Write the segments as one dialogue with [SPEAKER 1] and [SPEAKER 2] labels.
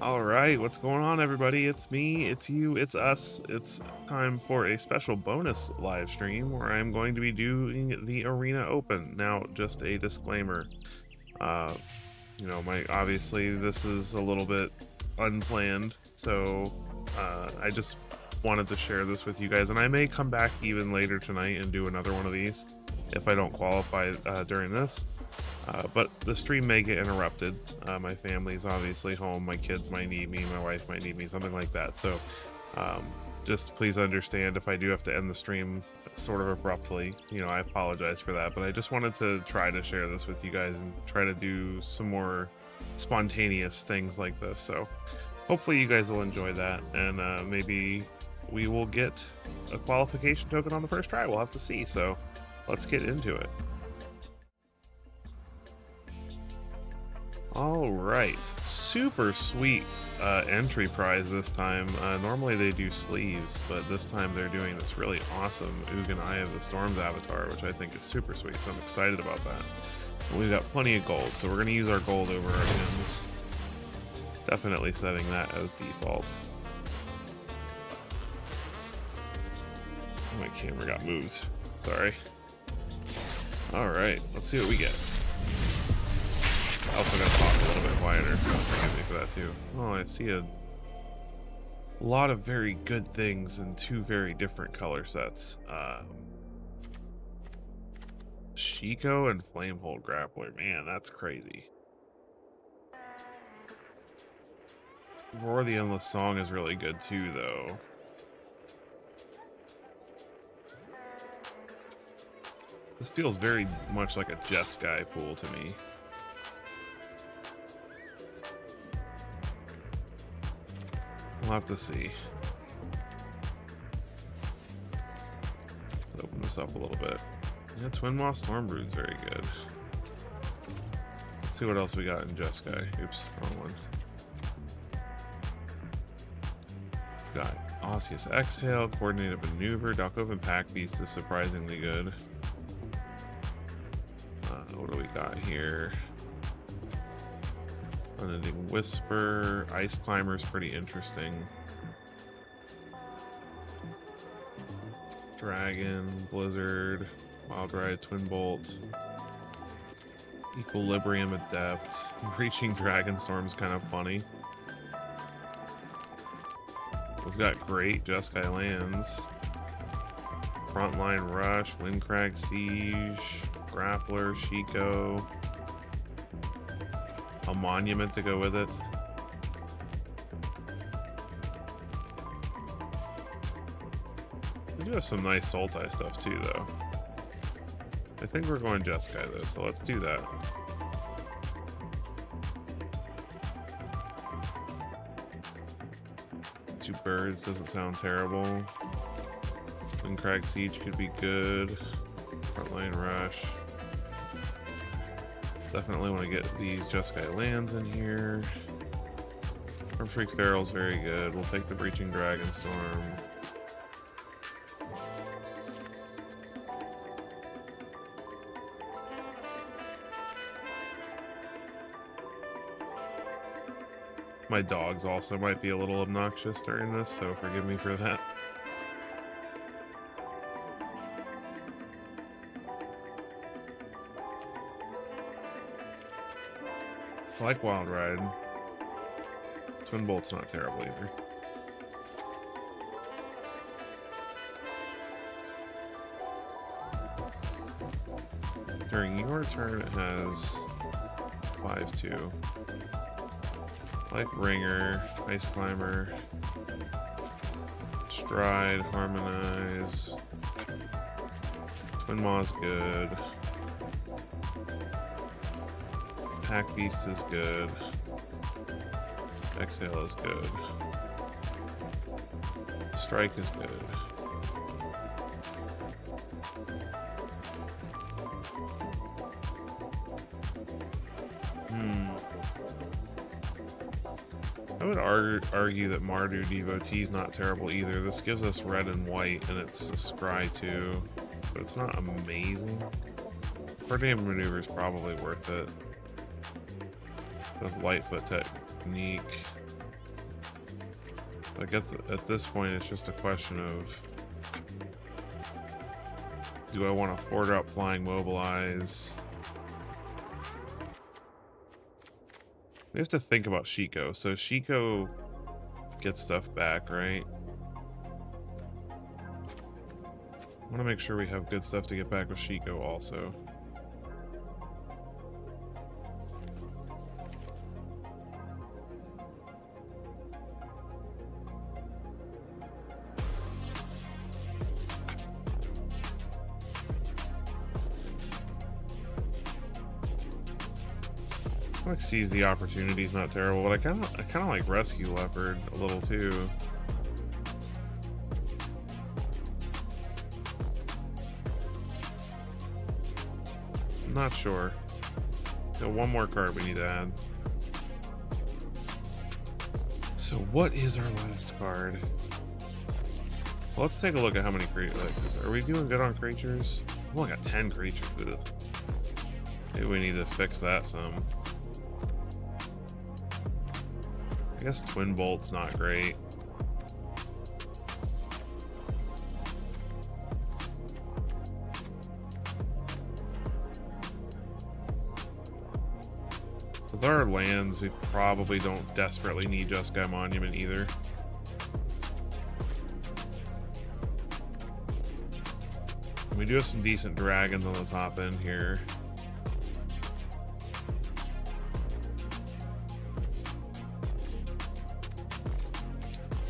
[SPEAKER 1] All right, what's going on, everybody? It's me, it's you, it's us. It's time for a special bonus live stream where I'm going to be doing the Arena Open. Now, just a disclaimer. Uh, obviously this is a little bit unplanned, so I just wanted to share this with you guys, and I may come back even later tonight and do another one of these if I don't qualify during this. But the stream may get interrupted. My family's obviously home. My kids might need me. My wife might need me. Something like that. So just please understand if I do have to end the stream sort of abruptly. I apologize for that. But I just wanted to try to share this with you guys and try to do some more spontaneous things like this. So hopefully you guys will enjoy that, and maybe we will get a qualification token on the first try. We'll have to see. So let's get into it. All right, super sweet entry prize this time. Normally they do sleeves, but this time they're doing this really awesome Ugin Eye of the Storms avatar, which I think is super sweet, so I'm excited about that. And we've got plenty of gold, so we're going to use our gold over our gems. Definitely setting that as default. My camera got moved. Sorry. All right, let's see what we get. Also gonna talk a little bit quieter, so forgive me for that too. Oh, I see a lot of very good things in two very different color sets. Shiko and Flamehold Grappler, man, that's crazy. Roar the Endless Song is really good too, though. This feels very much like a Jeskai pool to me. We'll have to see. Let's open this up a little bit. Yeah, Twin Moth Stormbrood's very good. Let's see what else we got in Jeskai. Oops, wrong ones. We've got Osseous Exhale, Coordinated Maneuver, Dalkovan Pack Beast is surprisingly good. What do we got here? Unending Whisper, Ice Climber's pretty interesting. Dragon, Blizzard, Wild Ride, Twin Bolt, Equilibrium Adept. Reaching Dragonstorm's kind of funny. We've got great Jeskai lands. Frontline Rush, Windcrag Siege, Grappler, Shiko. A Monument to go with it. We do have some nice Sultai stuff too, though. I think we're going Jeskai though, so let's do that. Two birds doesn't sound terrible. Windcrag Siege could be good. Frontline Rush. Definitely want to get these Jeskai lands in here. Stormshriek Feral's very good. We'll take the Breaching Dragonstorm. My dogs also might be a little obnoxious during this, so forgive me for that. I like Wild Ride. Twin Bolt's not terrible either. During your turn, it has 5/2. I like Ringer, Ice Climber, Stride, Harmonize. Twin Maw's good. Pack Beast is good. Exhale is good. Strike is good. I would argue that Mardu Devotee is not terrible either. This gives us red and white, and it's a scry too, but it's not amazing. Coordinated Maneuver is probably worth it. That's Lightfoot technique. I guess at this point it's just a question of, do I want to 4-drop Flying Mobilize? We have to think about Shiko. So Shiko gets stuff back, right? I want to make sure we have good stuff to get back with Shiko also. Like seize the opportunity is not terrible, but I kind of like rescue leopard a little too. I'm not sure. Got one more card we need to add. So what is our last card? Well, let's take a look at how many creatures. Are we doing good on creatures? I've only got 10 creatures. Maybe we need to fix that some. I guess Twin Bolt's not great. With our lands, we probably don't desperately need Jeskai Monument either. We do have some decent dragons on the top end here.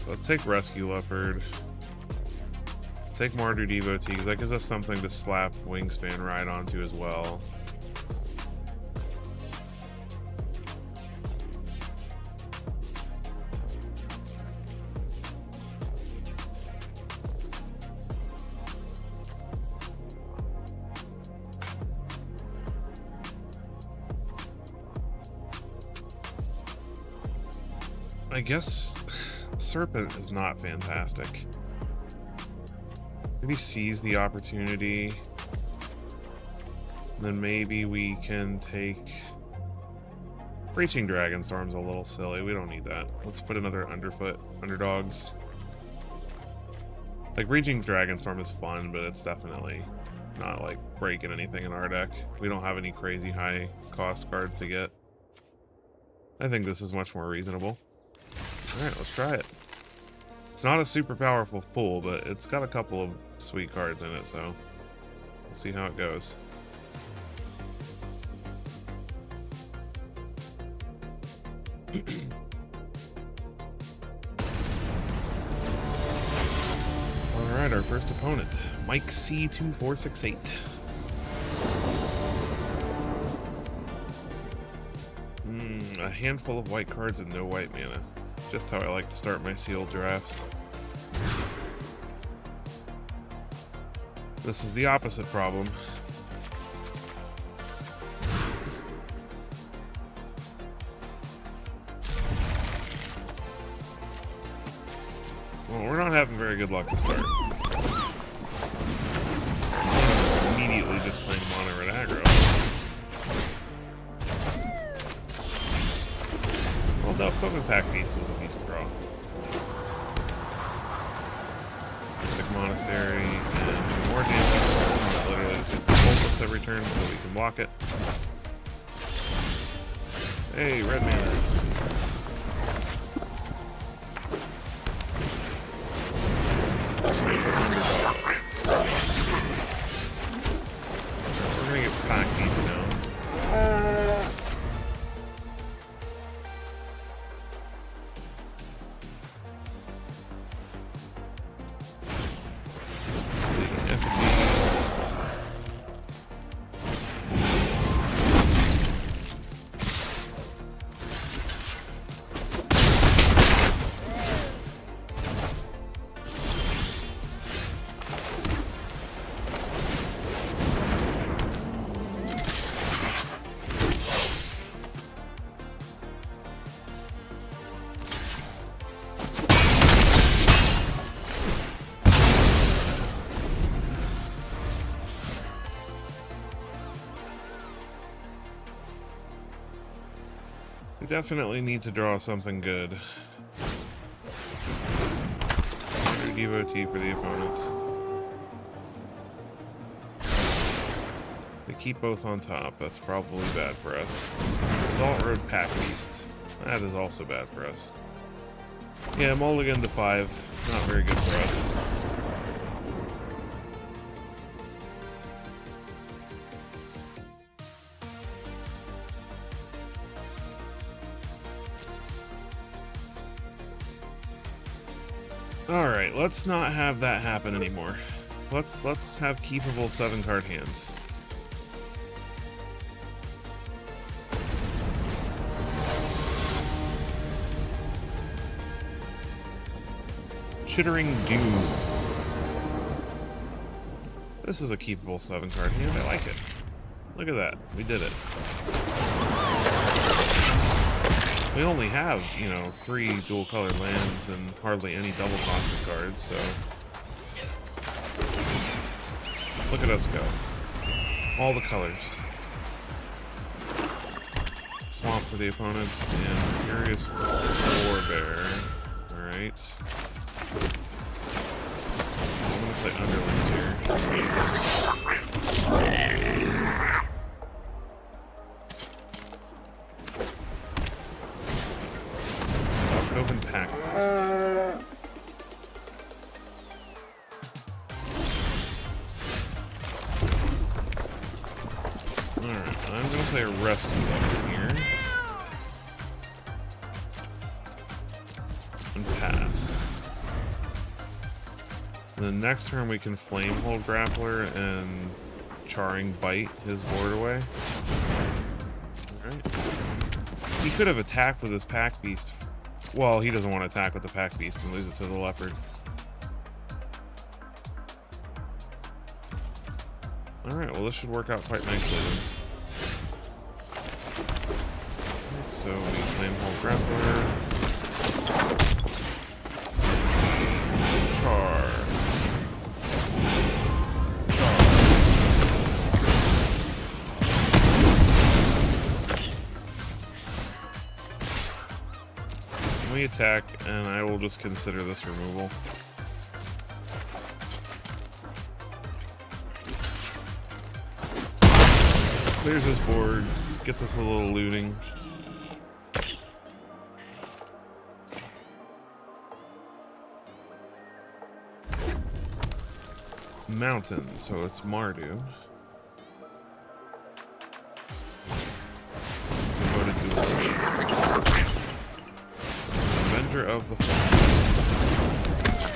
[SPEAKER 1] Let's take Rescue Leopard. Take Mardu Devotee, because that gives us something to slap Wingspan right onto as well. I guess Serpent is not fantastic. Maybe seize the opportunity. And then maybe we can take... Reaching Dragonstorm's a little silly. We don't need that. Let's put another Underdogs. Like, Reaching Dragonstorm is fun, but it's definitely not, like, breaking anything in our deck. We don't have any crazy high cost cards to get. I think this is much more reasonable. Alright, let's try it. It's not a super powerful pool, but it's got a couple of sweet cards in it, so we'll see how it goes. Alright, our first opponent, Mike C2468. A handful of white cards and no white mana. Just how I like to start my sealed drafts. This is the opposite problem. Well, we're not having very good luck to start. Immediately just playing mono red aggro. Well, no, Equipment Pack Beast was a decent draw. Mystic Monastery, and more damage. That literally just gets the Pulpus every turn so we can block it. Hey, red mana. We're gonna get Pack Beast now. We definitely need to draw something good. Devotee for the opponent. They keep both on top. That's probably bad for us. Salt Road Pack Beast. That is also bad for us. Yeah, mulligan to 5. Not very good for us. Alright, let's not have that happen anymore. Let's have keepable 7-card hands. Chittering Dew. This is a keepable 7-card hand. I like it. Look at that. We did it. We only have, you know, 3 dual-colored lands and hardly any double-costed cards, so... Look at us go. All the colors. Swamp for the opponent, and Furious Forebear. Alright. I'm gonna play Underlings here. Open pack list. Alright, I'm gonna play a rescue level here. And pass. And then next turn we can Flamehold Grappler and Charring Bite his board away. Alright. He could have attacked with his Pack Beast. Well, he doesn't want to attack with the Pack Beast and lose it to the Leopard. Alright, well this should work out quite nicely then. So we Flamehold Grappler. Char. We attack, and I will just consider this removal. Clears his board, gets us a little looting. Mountain, so it's Mardu. Devoted Duelist. Avenger of the Fall.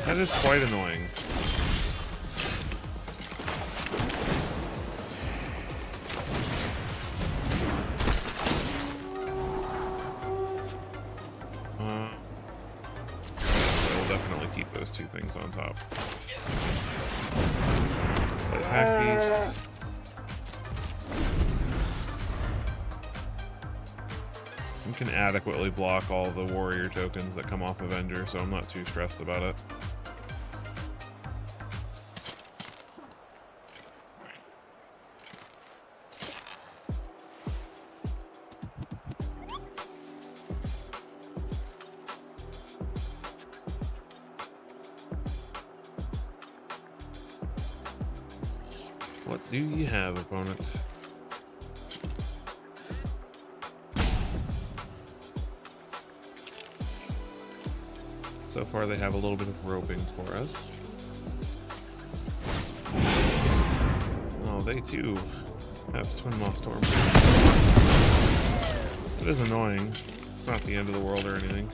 [SPEAKER 1] That is quite annoying. I will definitely keep those 2 things on top. Pack Beast. We can adequately block all the warrior tokens that come off Avenger, so I'm not too stressed about it. What do you have, opponent? So far they have a little bit of roping for us. Oh, they too have Twin Maw Storm. It is annoying. It's not the end of the world or anything.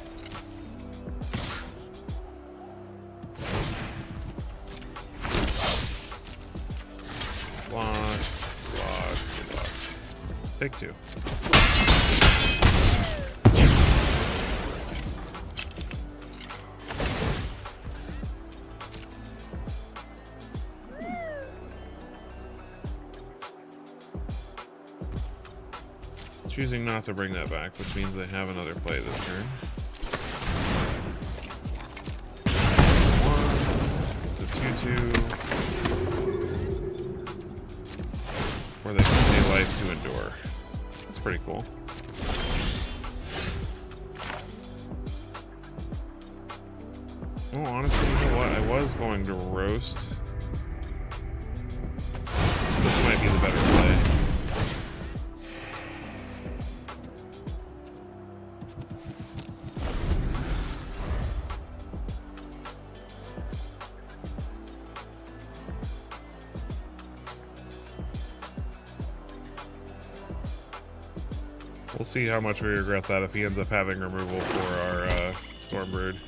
[SPEAKER 1] Block, block, block. Take 2. Choosing not to bring that back, which means they have another play this turn. 1, it's a 2/2. Or they can pay life to endure. That's pretty cool. Oh, honestly, you know what? I was going to roast. This might be the better play. We'll see how much we regret that if he ends up having removal for our Stormbird.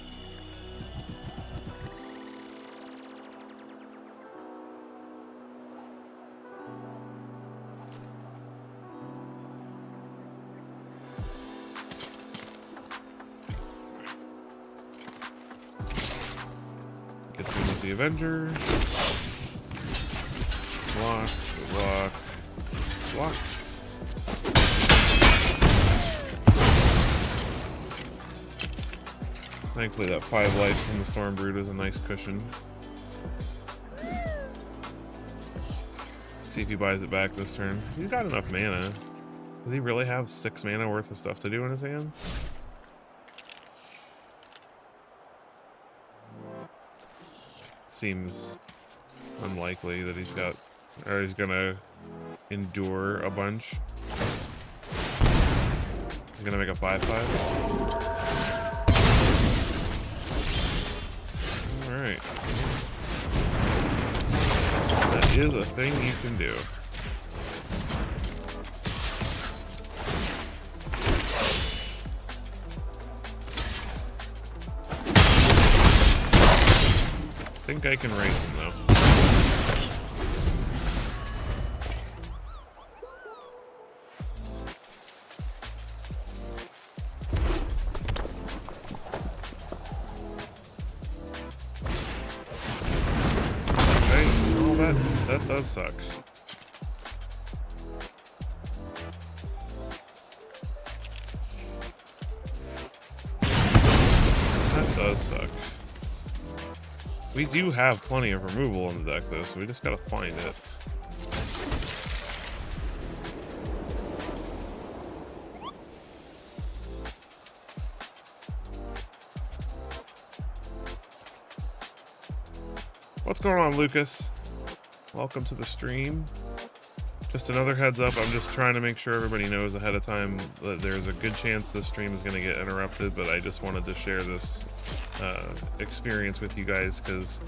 [SPEAKER 1] Gets in with the Avenger. Block, block, block. Thankfully that 5 life from the Storm Brood is a nice cushion. Let's see if he buys it back this turn. He's got enough mana. Does he really have 6 mana worth of stuff to do in his hand? Seems unlikely that he's got, or he's gonna endure a bunch. He's gonna make a 5/5. Alright. That is a thing you can do. I think I can raise him though. Okay, well that does suck. That does suck. We do have plenty of removal in the deck, though, so we just gotta find it. What's going on, Lucas? Welcome to the stream. Just another heads up, I'm just trying to make sure everybody knows ahead of time that there's a good chance this stream is going to get interrupted, but I just wanted to share this experience with you guys because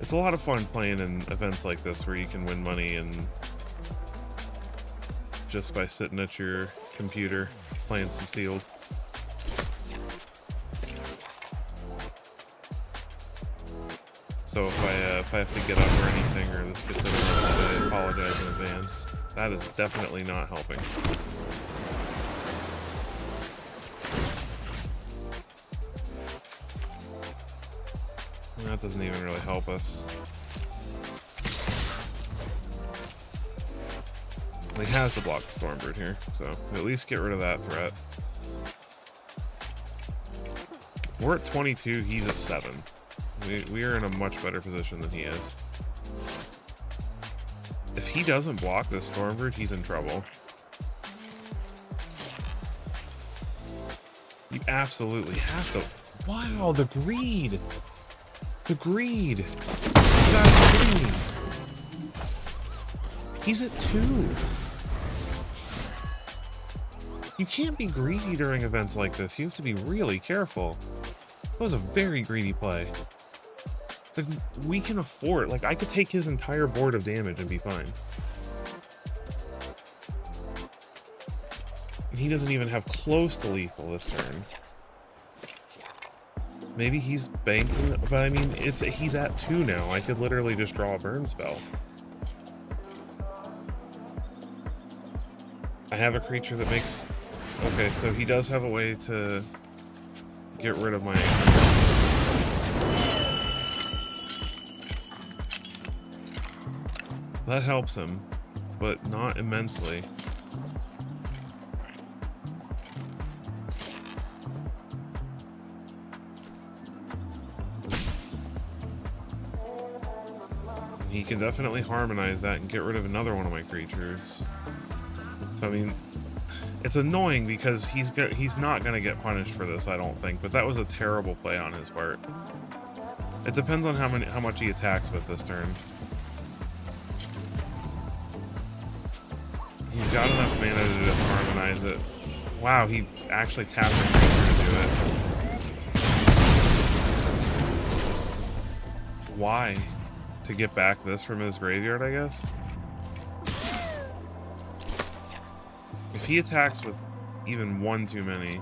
[SPEAKER 1] it's a lot of fun playing in events like this where you can win money and just by sitting at your computer playing some Sealed. So if I have to get up or anything or this gets interrupted, I apologize in advance. That is definitely not helping. That doesn't even really help us. He has to block the Stormbird here, so at least get rid of that threat. We're at 22, he's at 7. We are in a much better position than he is. If he doesn't block this Stormbird, he's in trouble. You absolutely have to. Wow, the greed! The greed! That's greed! He's at 2. You can't be greedy during events like this. You have to be really careful. That was a very greedy play. Like, we can afford, like, I could take his entire board of damage and be fine. And he doesn't even have close to lethal this turn. Maybe he's banking, but I mean, he's at 2 now. I could literally just draw a burn spell. I have a creature that makes... Okay, so he does have a way to get rid of my... That helps him, but not immensely. He can definitely harmonize that and get rid of another one of my creatures. So I mean, it's annoying because he's not gonna get punished for this, I don't think. But that was a terrible play on his part. It depends on how much he attacks with this turn. He's got enough mana to just harmonize it. Wow, he actually tapped the creature to do it. Why? To get back this from his graveyard, I guess? If he attacks with even one too many...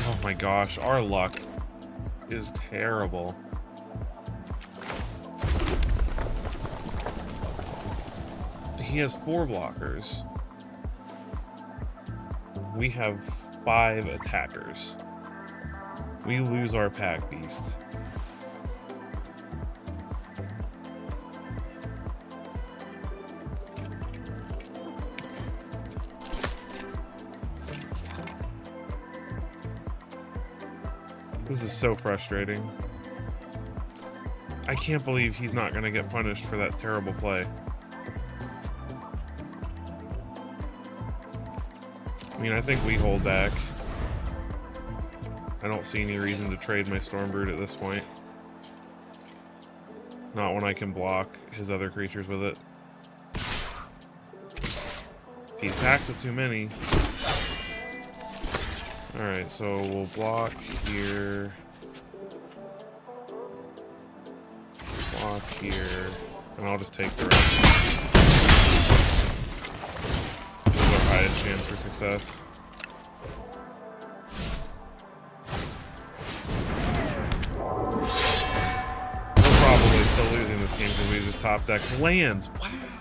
[SPEAKER 1] Oh my gosh, our luck is terrible. He has 4 blockers. We have 5 attackers. We lose our pack beast. This is so frustrating. I can't believe he's not going to get punished for that terrible play. I mean, I think we hold back. I don't see any reason to trade my Stormbrood at this point. Not when I can block his other creatures with it. If he attacks with too many. Alright, so we'll block here. Block here. And I'll just take the rest. This is our highest chance for success. We're probably still losing this game because we just top deck lands.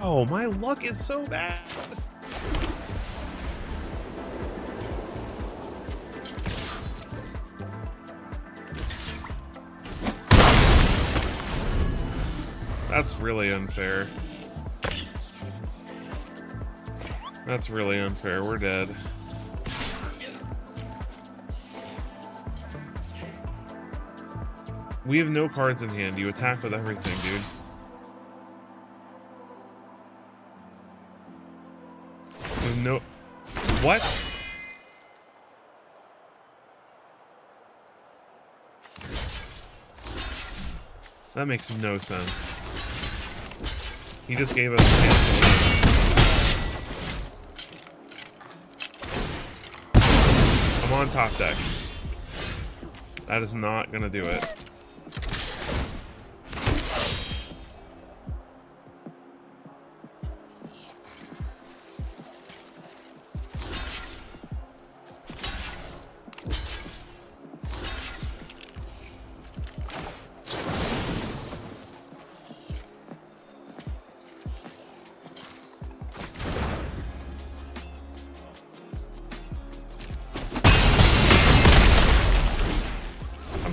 [SPEAKER 1] Wow, my luck is so bad. That's really unfair. That's really unfair. We're dead. We have no cards in hand. You attack with everything, dude. There's no... What? That makes no sense. He just gave us a chance to win. I'm on top deck. That is not gonna do it.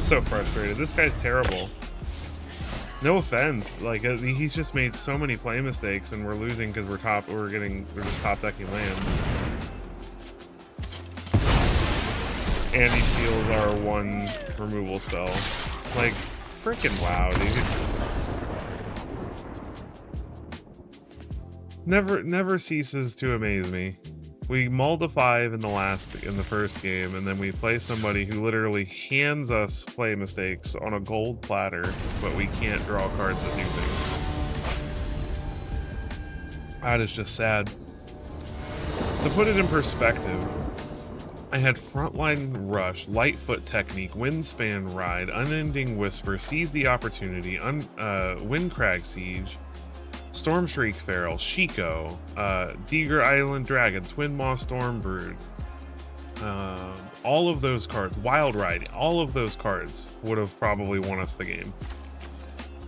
[SPEAKER 1] So frustrated. This guy's terrible. No offense, like he's just made so many play mistakes, and we're losing because we're just top decking lands. And he steals our 1 removal spell. Like, freaking wow, dude. Never ceases to amaze me. We mulled a 5 in the first game, and then we play somebody who literally hands us play mistakes on a gold platter, but we can't draw cards that do things. That is just sad. To put it in perspective, I had Frontline Rush, Lightfoot Technique, Windspan Ride, Unending Whisper, Seize the Opportunity, Windcrag Siege, Stormshriek Feral, Shiko, Deeger Island Dragon, Twin Maw Stormbrood, all of those cards, Wild Ride, all of those cards would have probably won us the game.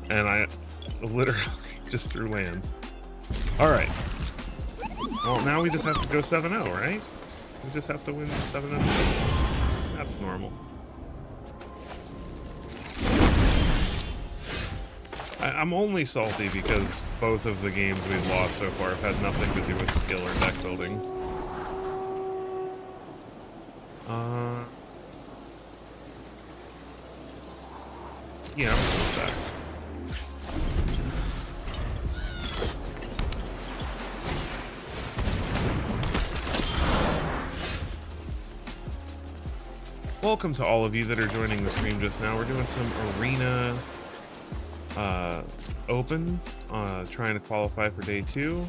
[SPEAKER 1] And I literally just threw lands. Alright. Well, now we just have to go 7-0, right? We just have to win 7-0. That's normal. I'm only salty because both of the games we've lost so far have had nothing to do with skill or deck building. Yeah, I'm cool with that. Welcome to all of you that are joining the stream just now. We're doing some Arena Open, trying to qualify for day 2.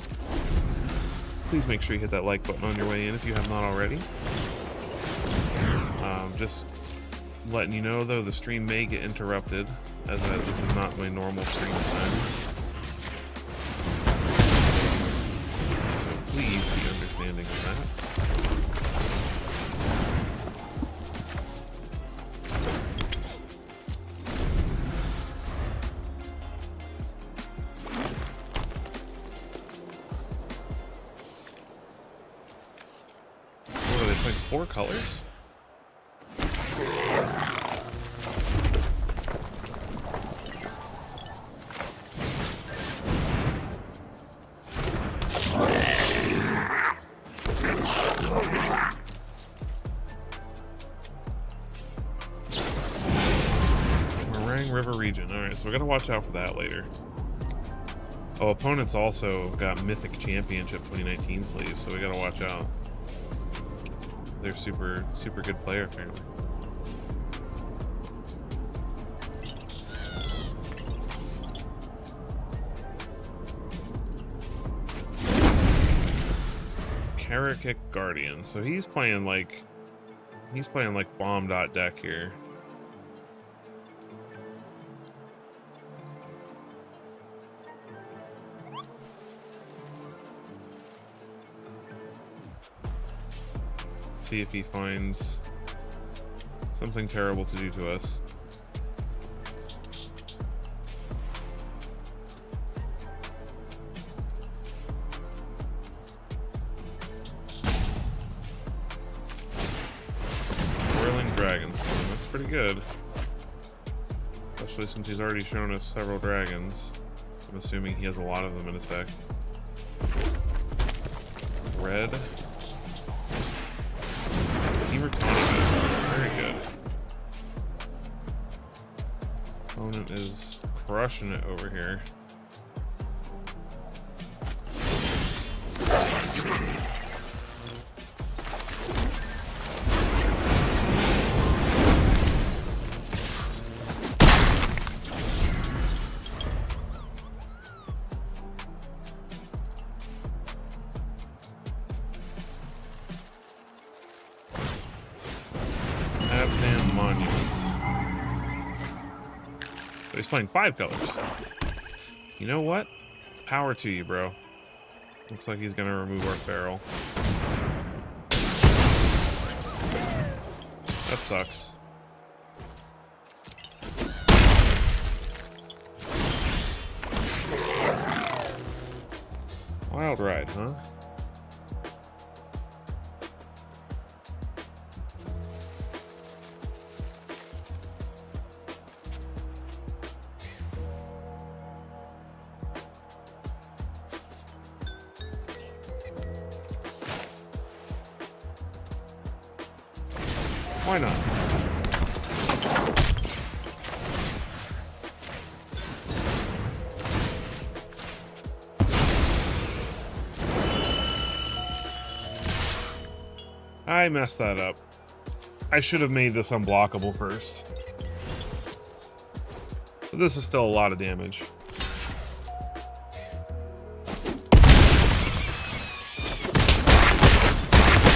[SPEAKER 1] Please make sure you hit that like button on your way in if you have not already. Just letting you know, though, the stream may get interrupted, as this is not my normal stream time. So please be understanding of that. What are they playing? 4 colors? Spring River region. Alright, so we gotta watch out for that later. Oh, opponents also got Mythic Championship 2019 sleeves, so we gotta watch out. They're super good player apparently. Karakik Guardian. So he's playing like bomb dot deck here. Let's see if he finds something terrible to do to us. Dragonstorm, that's pretty good. Especially since he's already shown us several dragons. I'm assuming he has a lot of them in his deck. Red. Very good. Opponent is crushing it over here. So he's playing 5 colors. You know what? Power to you, bro. Looks like he's gonna remove our Feral. That sucks. Wild Ride, huh? Why not? I messed that up. I should have made this unblockable first. But this is still a lot of damage.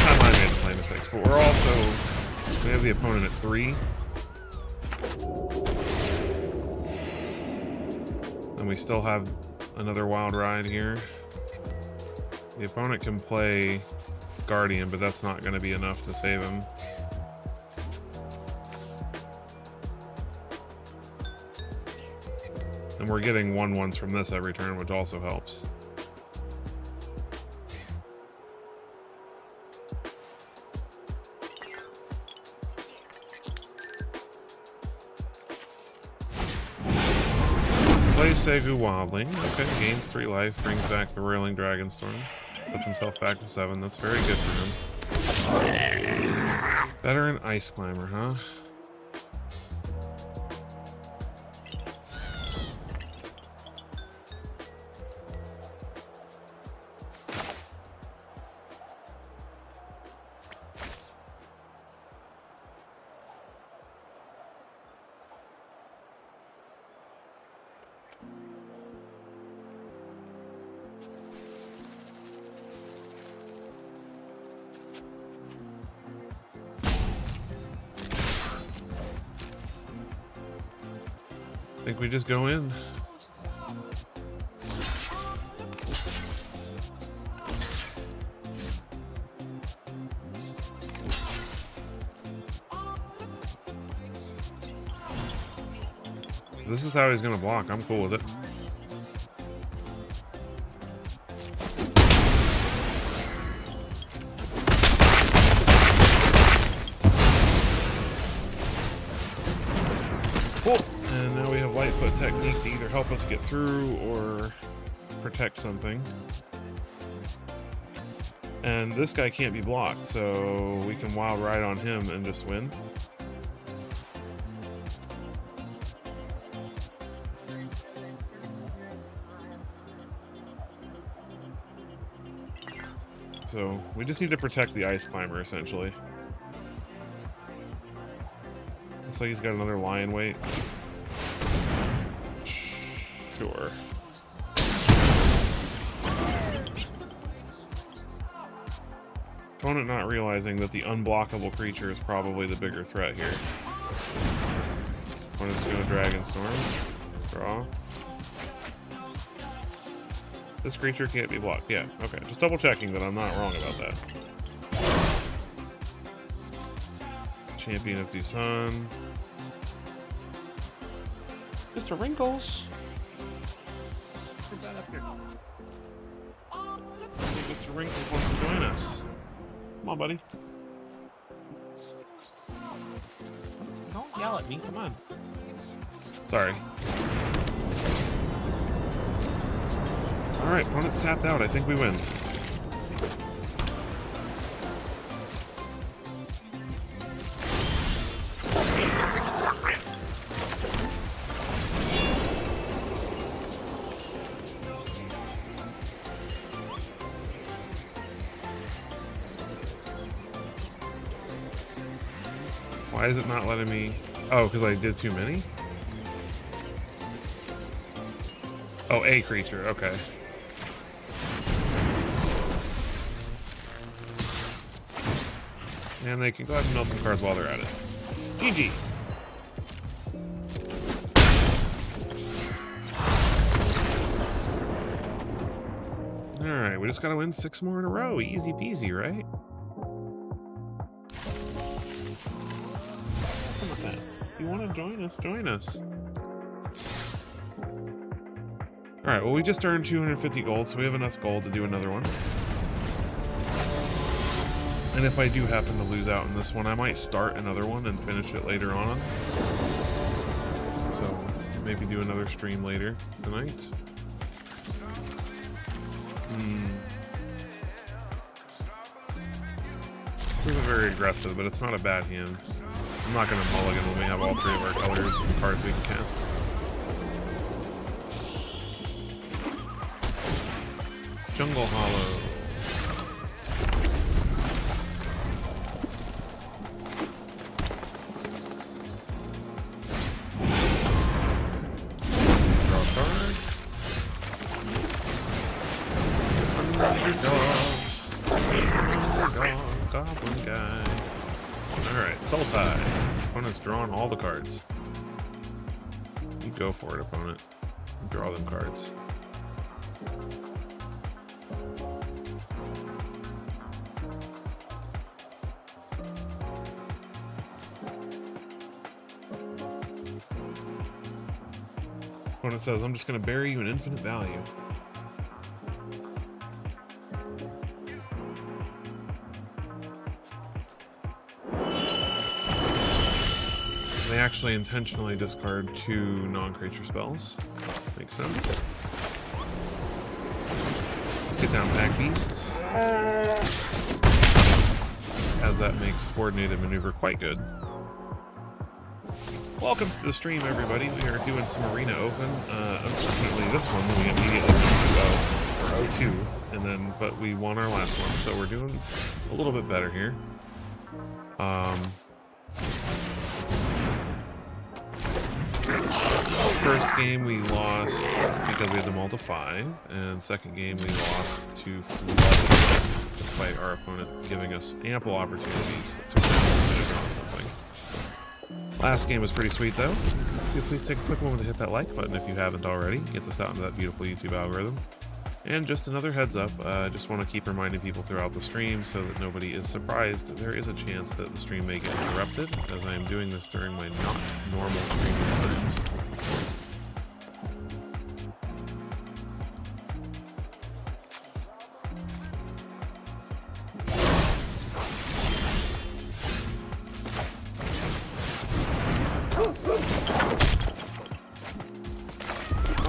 [SPEAKER 1] Not my man to play mistakes, but we're also... We have the opponent at 3. And we still have another Wild Ride here. The opponent can play Guardian, but that's not going to be enough to save him. And we're getting 1/1s from this every turn, which also helps. Plays Segu Wildling. Okay, gains 3 life, brings back the Roiling Dragonstorm. Puts himself back to 7. That's very good for him. Veteran Ice Climber, huh? I think we just go in. This is how he's gonna block. I'm cool with it. Cool. And now we have Lightfoot Technique to either help us get through or protect something. And this guy can't be blocked, so we can Wild Ride on him and just win. So we just need to protect the ice climber, essentially. Looks like he's got another lion weight. Sure. Opponent not realizing that the unblockable creature is probably the bigger threat here. Opponent's going to Dragon Storm. Draw. This creature can't be blocked. Yeah, okay. Just double checking that I'm not wrong about that. Champion of Dusan. Mr. Wrinkles. Get that up here. I think Mr. Wrinkles wants to join us. Come on, buddy. Don't yell at me. Come on. Sorry. Alright, opponent's tapped out. I think we win. Why is it not letting me... Oh, because I did too many? Oh, a creature. Okay. And they can go ahead and mill some cards while they're at it. GG! Alright, we just gotta win 6 more in a row. Easy peasy, right? If you want to join us, join us. Alright, well we just earned 250 gold, so we have enough gold to do another one. And if I do happen to lose out in this one, I might start another one and finish it later on. So, maybe do another stream later tonight. This isn't very aggressive, but it's not a bad hand. I'm not going to mulligan when we have all 3 of our colors and cards we can cast. Jungle Hollow. Draw a card. Underdog. Goblin guy. Alright, Sultai. Opponent's drawn all the cards. You go for it, opponent. Draw them cards. Opponent says, I'm just going to bury you in infinite value. They actually intentionally discard 2 non-creature spells. Makes sense. Let's get down Pack Beast. As that makes coordinated maneuver quite good. Welcome to the stream, everybody. We are doing some Arena Open. Unfortunately, this one we immediately went to 0, or 0-2, and then but we won our last one, so we're doing a little bit better here. First game we lost because we had to mull to 5, and second game we lost to Flood, despite our opponent giving us ample opportunities to win on something. Last game was pretty sweet though. Please take a quick moment to hit that like button if you haven't already. It gets us out into that beautiful YouTube algorithm. And just another heads up, I just want to keep reminding people throughout the stream so that nobody is surprised. There is a chance that the stream may get interrupted, as I am doing this during my not normal streaming times.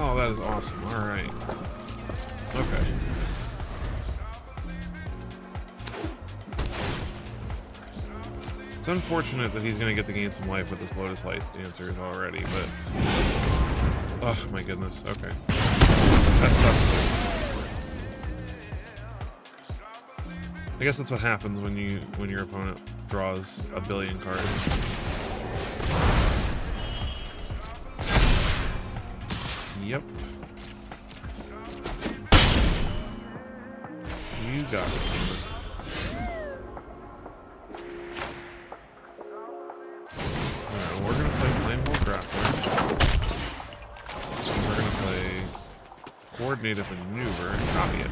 [SPEAKER 1] Oh, that is awesome. All right. Okay. It's unfortunate that he's going to get to gain some life with this Lotus Light Dancers already, but... Oh, my goodness. Okay. That sucks. I guess that's what happens when your opponent draws a billion cards. Yep. You got it. Alright, we're gonna play Flamehold Grappler. We're gonna play Coordinated Maneuver and copy it.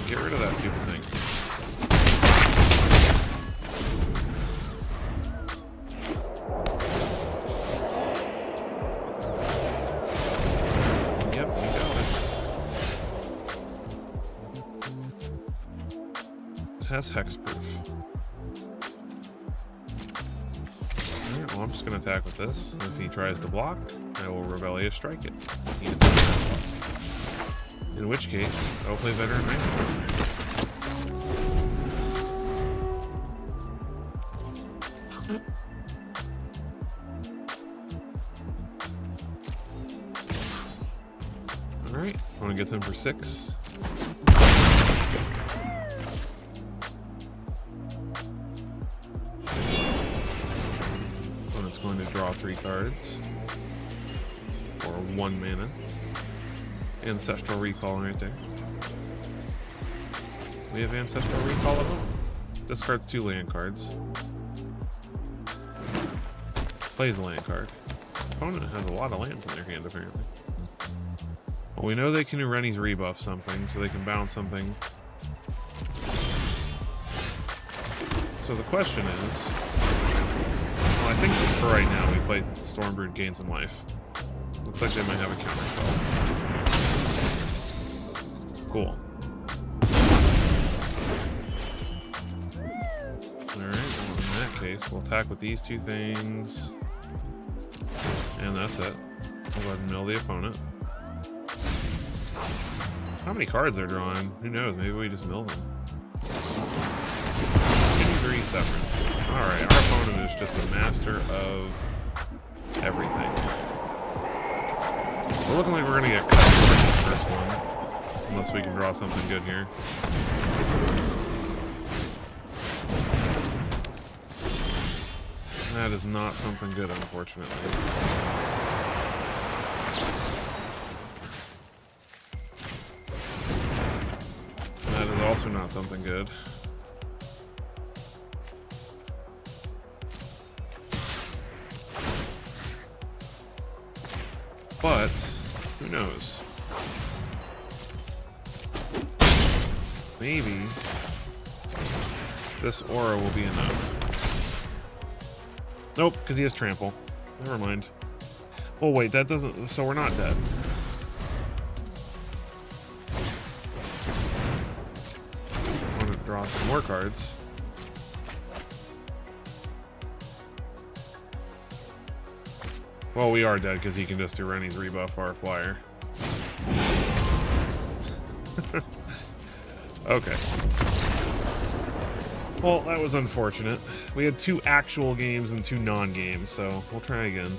[SPEAKER 1] Get rid of that stupid thing. Yep, you got it. It has hexproof. Alright, well, I'm just going to attack with this. If he tries to block, I will Rebellious Strike it. In which case, I will play Veteran Ice. Alright, want to get them for 6. And it's going to draw 3 cards. For 1 mana. Ancestral Recall right there. We have Ancestral Recall of them. Discards 2 land cards. Plays a land card. Opponent has a lot of lands in their hand, apparently. Well, we know they can do Rennie's Rebuff something, so they can bounce something. So the question is... Well, I think for right now, we play Stormbrood, gain some life. Looks like they might have a counterspell. Cool. Alright, well in that case, we'll attack with these 2 things. And that's it. We'll go ahead and mill the opponent. How many cards they're drawing? Who knows? Maybe we just mill them. 3 Severance. Alright, our opponent is just a master of everything. We're looking like we're going to get cut for this first one. Unless we can draw something good here. That is not something good, unfortunately. That is also not something good. But, who knows? Maybe this aura will be enough. Nope, because he has trample. Never mind. Oh wait, that doesn't... So we're not dead. I want to draw some more cards. Well, we are dead because he can just do Rennie's Rebuff our flyer. Okay. Well, that was unfortunate. We had 2 actual games and 2 non-games, so we'll try again.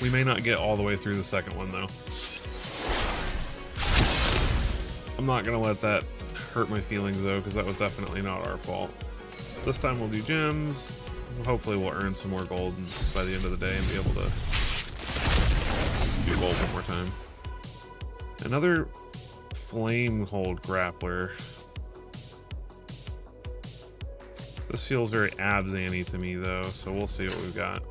[SPEAKER 1] We may not get all the way through the second one, though. I'm not going to let that hurt my feelings, though, because that was definitely not our fault. This time we'll do gems. Hopefully we'll earn some more gold by the end of the day and be able to do gold one more time. Another Flamehold Grappler. This feels very Abzan-y to me, though, so we'll see what we've got.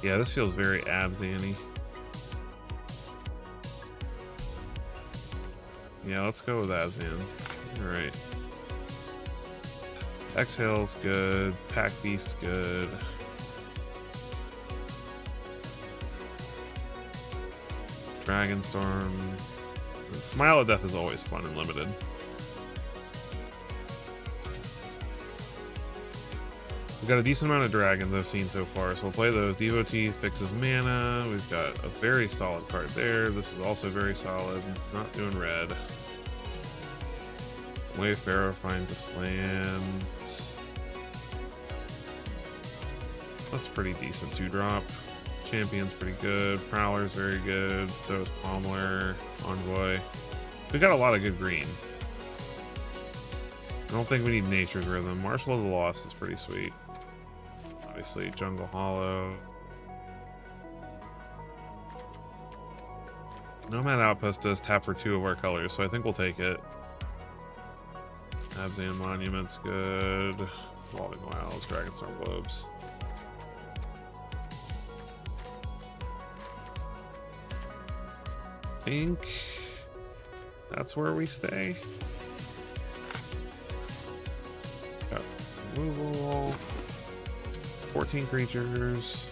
[SPEAKER 1] Yeah, this feels very Abzan-y. Yeah, let's go with Abzan. Alright. Exhale's good. Pack Beast's good. Dragonstorm. Smile of Death is always fun and limited. We've got a decent amount of dragons I've seen so far, so we'll play those. Devotee fixes mana. We've got a very solid card there. This is also very solid. Not doing red. Wayfarer finds a slant. That's pretty decent 2-drop. Champion's pretty good. Prowler's very good. So is Palmer. Envoy. We got a lot of good green. I don't think we need Nature's Rhythm. Marshal of the Lost is pretty sweet. Obviously, Jungle Hollow. Nomad Outpost does tap for 2 of our colors, so I think we'll take it. Abzan Monument's good. Evolving Wilds, Dragonstorm Globes. I think that's where we stay. Got removal. 14 creatures.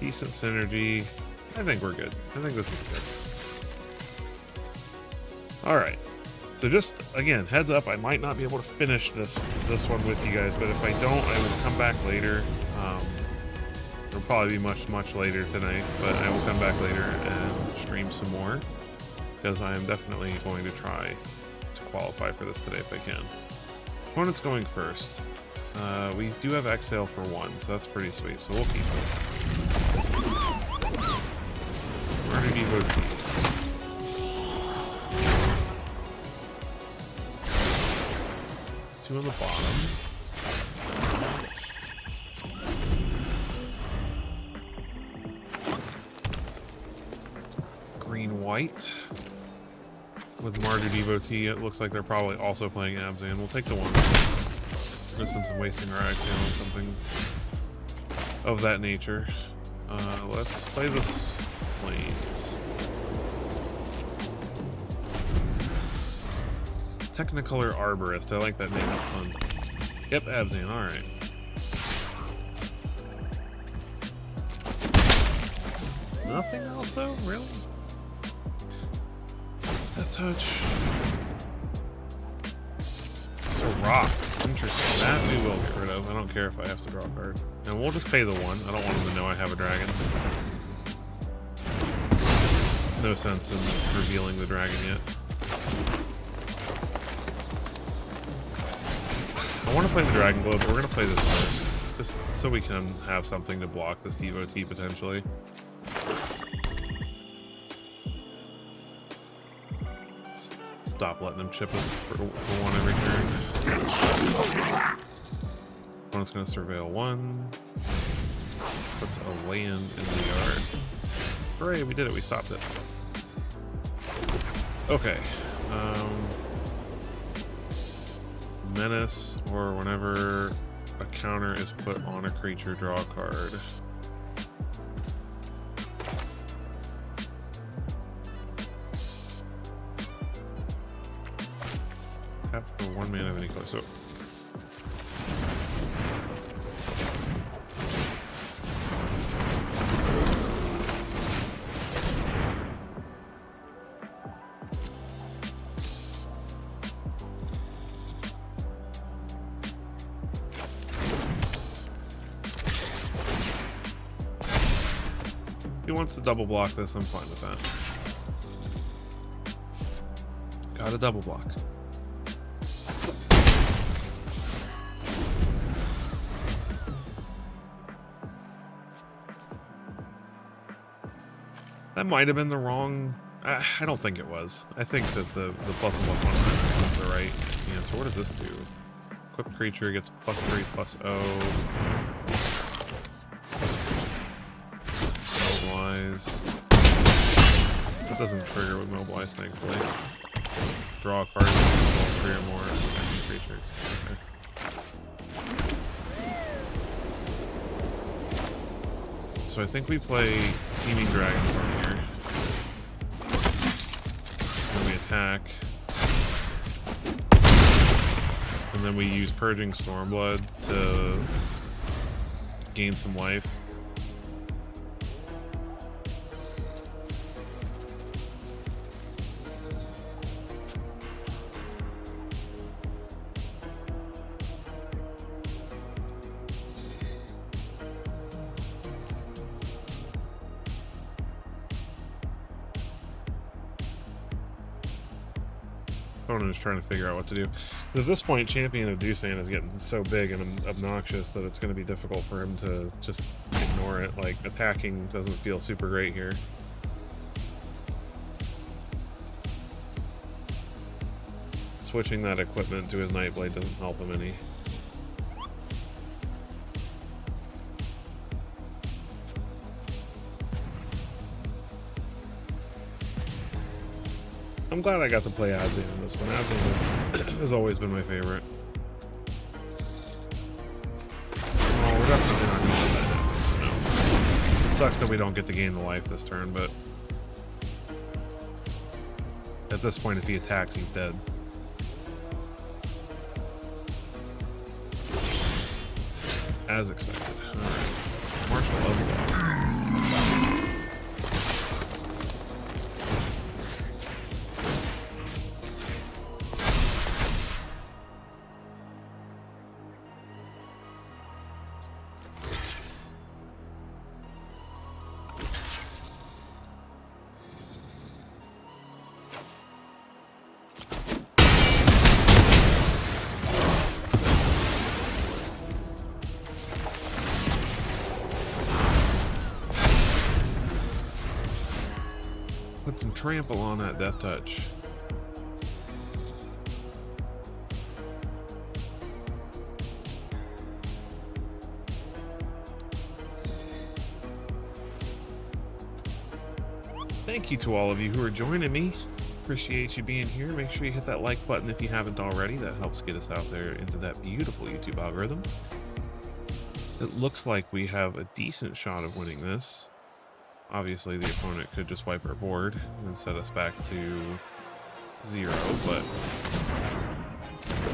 [SPEAKER 1] Decent synergy. I think we're good. I think this is good. Alright. So just, again, heads up, I might not be able to finish this one with you guys, but if I don't, I will come back later. It'll probably be much later tonight, but I will come back later and stream some more, because I am definitely going to try to qualify for this today if I can. Opponent's going first. We do have Exhale for 1, so that's pretty sweet, so we'll keep this. Murder Devotee. Two on the bottom. Green-white. With Martyr Devotee, it looks like they're probably also playing Abzan. We'll take the 1. Just since I'm wasting our Exhale on something of that nature. Let's play this Plains. Technicolor Arborist. I like that name. That's fun. Yep, Abzan. Alright. Nothing else, though? Really? Death Touch. So Rock. Interesting. That we will get rid of. I don't care if I have to draw a card. And we'll just pay the 1. I don't want them to know I have a dragon. No sense in revealing the dragon yet. I want to play the Dragon Globe, but we're going to play this first. Just so we can have something to block this Devotee potentially. Stop letting them chip us for 1 every turn. Opponent's going to Surveil 1. Puts a land in the yard. Hooray, we did it. We stopped it. Okay. Menace, or whenever a counter is put on a creature, draw a card. Tap for 1 mana of any color. So if he wants to double block this, I'm fine with that. Got a double block. That might have been the wrong... I don't think it was. I think that the +1/+1 was the right answer. What does this do? Equipped creature gets +3/+0. Mobilize. That doesn't trigger with Mobilize, thankfully. Draw a card, 3 or more enemy creatures. Okay. So I think we play Teeming Dragonstorm here. Then we attack. And then we use Purging Stormblood to gain some life. opponent is trying to figure out what to do. But at this point, Champion of Doosan is getting so big and obnoxious that it's going to be difficult for him to just ignore it. Like, attacking doesn't feel super great here. Switching that equipment to his Nightblade doesn't help him any. I'm glad I got to play Abzan in this one. Abzan has always been my favorite. Oh, we're definitely not going to let that happen, so no. It sucks that we don't get to gain the life this turn, but at this point, if he attacks, he's dead. As expected. Alright. Martial level lost. Put some trample on that Death Touch. Thank you to all of you who are joining me. Appreciate you being here. Make sure you hit that like button if you haven't already. That helps get us out there into that beautiful YouTube algorithm. It looks like we have a decent shot of winning this. Obviously, the opponent could just wipe our board and set us back to 0, but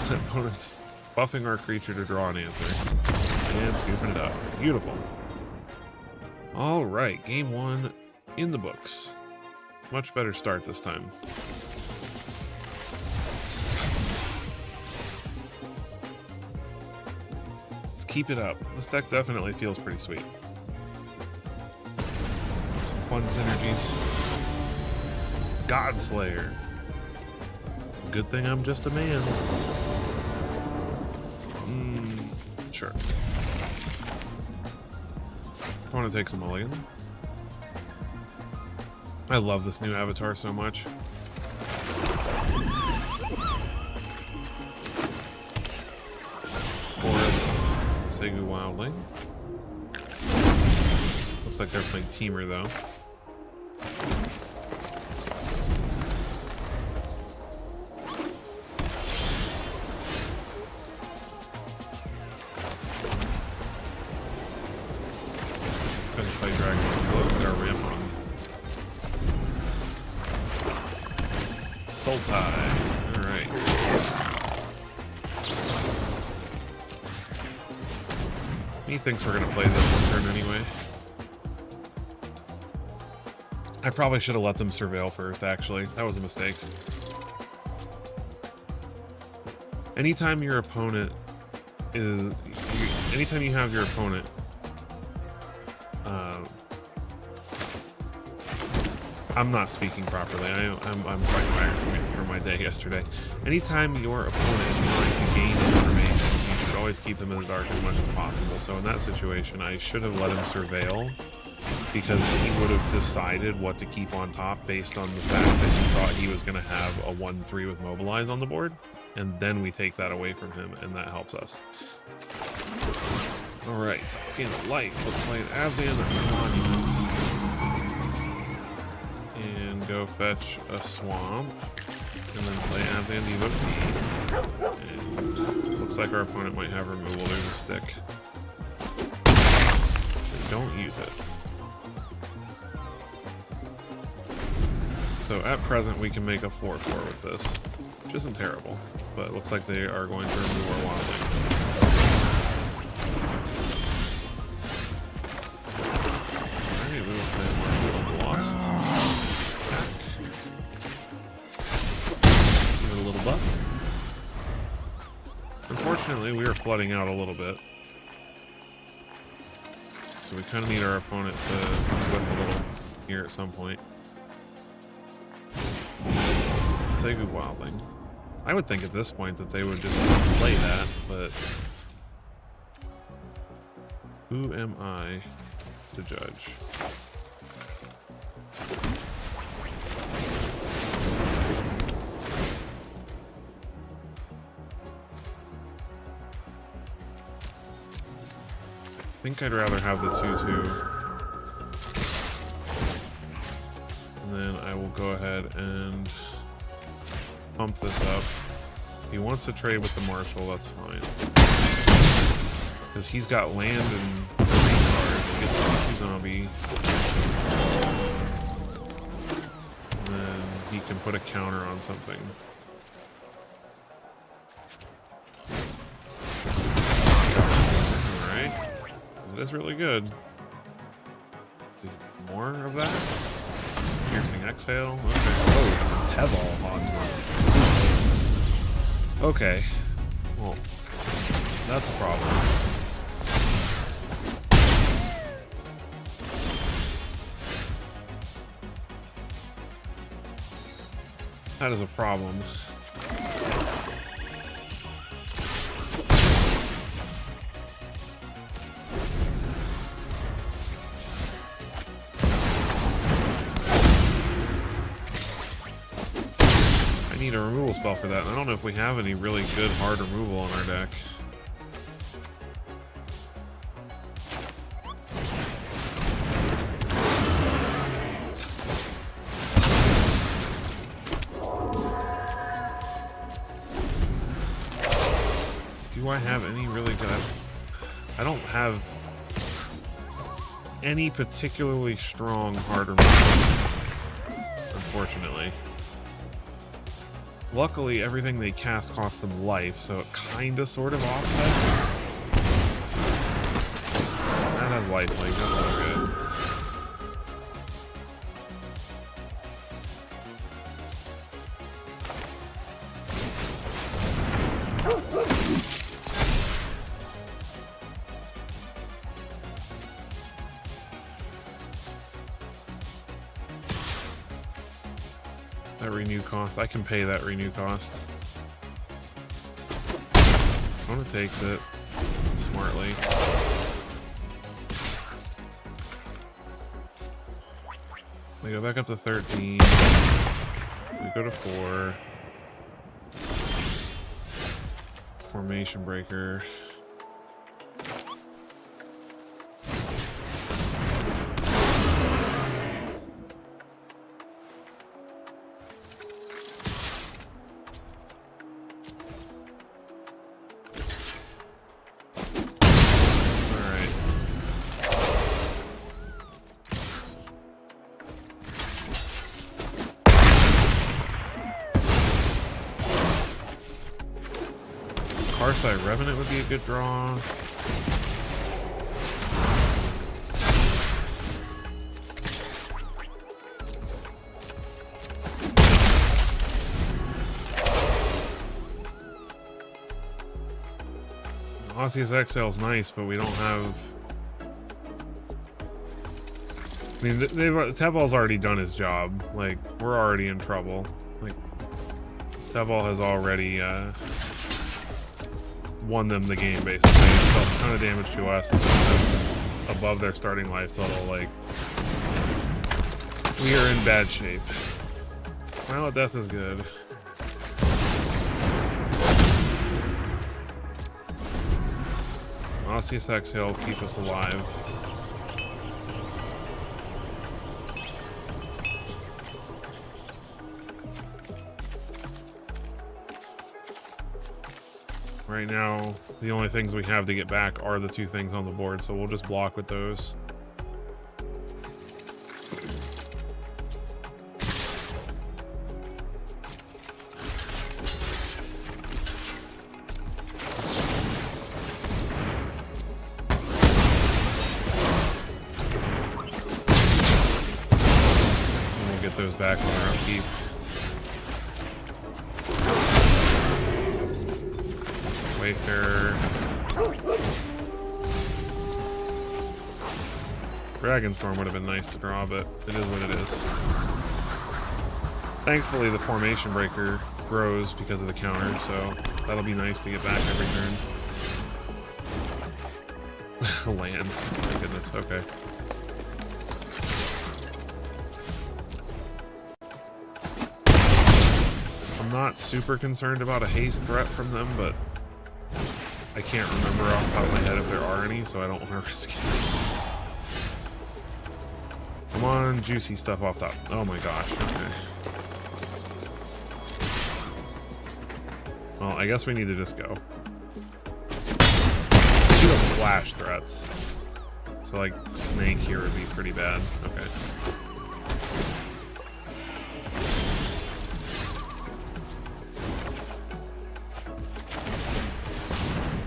[SPEAKER 1] the opponent's buffing our creature to draw an answer and scooping it up. Beautiful. All right, game 1 in the books. Much better start this time. Let's keep it up. This deck definitely feels pretty sweet. Fun synergies. Godslayer. Good thing I'm just a man. Sure. I want to take some mulligan. I love this new avatar so much. Forest, Segu Wildling. Looks like they're playing Teamer though. Gonna play Dragon. Look at our ramp run. Sultai. Alright. He thinks we're gonna play this turn anyway. I probably should have let them surveil first, actually. That was a mistake. Anytime your opponent is... anytime you have your opponent... I'm not speaking properly. I'm quite tired from my day yesterday. Anytime your opponent is trying to gain information, you should always keep them in the dark as much as possible. So in that situation, I should have let him surveil, because he would have decided what to keep on top based on the fact that he thought he was going to have a 1-3 with Mobilize on the board, and then we take that away from him, and that helps us. Alright, let's gain a life. Let's play an Abzan Monument. And go fetch a Swamp. And then play Abzan Devotee. And looks like our opponent might have removal. There's a stick. And don't use it. So at present, we can make a 4-4 with this, which isn't terrible, but it looks like they are going to remove our Wildling. Alright, we will play Martial of the Lost. Give it a little buff. Unfortunately, we are flooding out a little bit. So we kind of need our opponent to whiff a little here at some point. Segu Wildling. I would think at this point that they would just play that, but who am I to judge? I think I'd rather have the 2/2. And then I will go ahead and pump this up. If he wants to trade with the Marshal, that's fine. Because he's got land and green cards. He gets a 2/2 zombie. And then he can put a counter on something. It is really good. Let's see, more of that? Piercing Exhale? Okay. Oh, Teval on. Okay. Well, that's a problem. That is a problem. Need a removal spell for that. I don't know if we have any really good hard removal on our deck. Do I have any really good? I don't have any particularly strong hard removal, unfortunately. Luckily, everything they cast costs them life, so it kinda sort of offsets. That has lifelink, that's not good. That renew cost, I can pay that renew cost. Opponent takes it smartly. We go back up to 13. We go to 4. Formation Breaker. Farsight Revenant would be a good draw. Osseous Exhale is nice, but we don't have... I mean, Teval's already done his job. Like, we're already in trouble. Like, Teval has already, won them the game, basically. It's dealt a ton of damage to us above their starting life total. Like, we are in bad shape. Smile at Death is good. Osseous Exhale keep us alive. Right now, the only things we have to get back are the 2 things on the board, so we'll just block with those. And we'll get those back on our upkeep. Wayfarer. Dragonstorm would have been nice to draw, but it is what it is. Thankfully, the Formation Breaker grows because of the counter, so that'll be nice to get back every turn. Land. My goodness, okay. I'm not super concerned about a haste threat from them, but I can't remember off the top of my head if there are any, so I don't want to risk it. Come on, juicy stuff off top. Oh my gosh, okay. Well, I guess we need to just go. Two have flash threats. So, like, snake here would be pretty bad. Okay.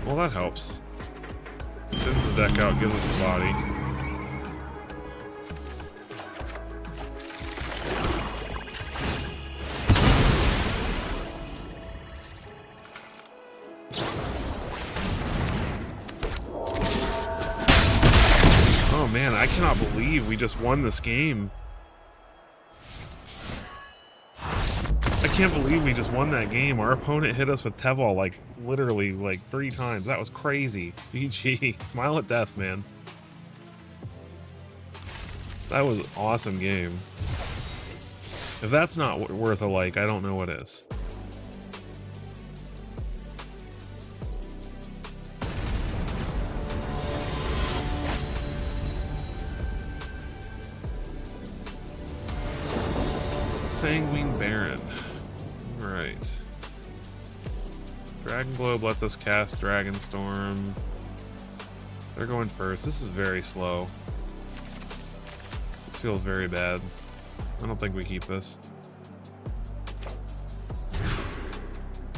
[SPEAKER 1] Well, that helps. Thins the deck out, gives us a body. Oh man, I cannot believe we just won this game. I can't believe we just won that game. Our opponent hit us with Teval like literally like 3 times. That was crazy. GG. Smile at death, man. That was an awesome game. If that's not worth a like, I don't know what is. Sanguine Baron. Alright. Dragon Globe lets us cast Dragon Storm. They're going first. This is very slow. This feels very bad. I don't think we keep this.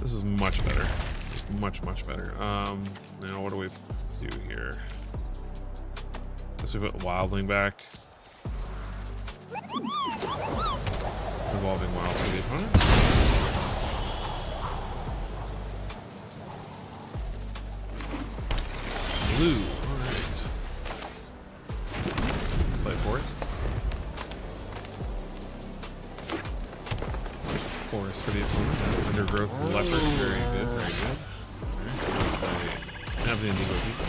[SPEAKER 1] This is much better. Much, much better. Now what do we do here? Guess we put Wildling back. Revolving Wild for the opponent. Blue. Alright. Play Forest. Forest for the opponent. Undergrowth and Leopard. Very good, very good. Alright. Have the Indigo People.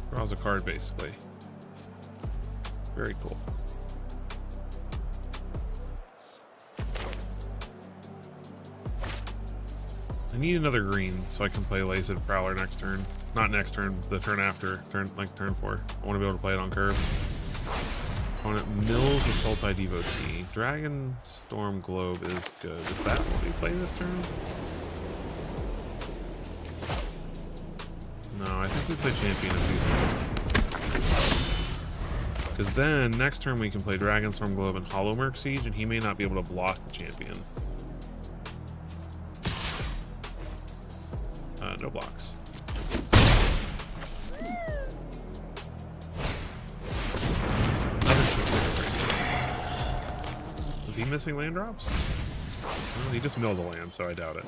[SPEAKER 1] Draws a card, basically. Very cool. I need another green so I can play Laceid Prowler next turn. Not next turn, the turn after. Turn 4. I want to be able to play it on curve. Opponent mills the Sultai Devotee. Dragon Storm Globe is good. Is that what we play this turn? No, I think we play Champion of Zeus. Because then, next turn we can play Dragonstorm Globe and Hollowmurk Siege, and he may not be able to block the Champion. No blocks. Is he missing land drops? Well, he just milled the land, so I doubt it.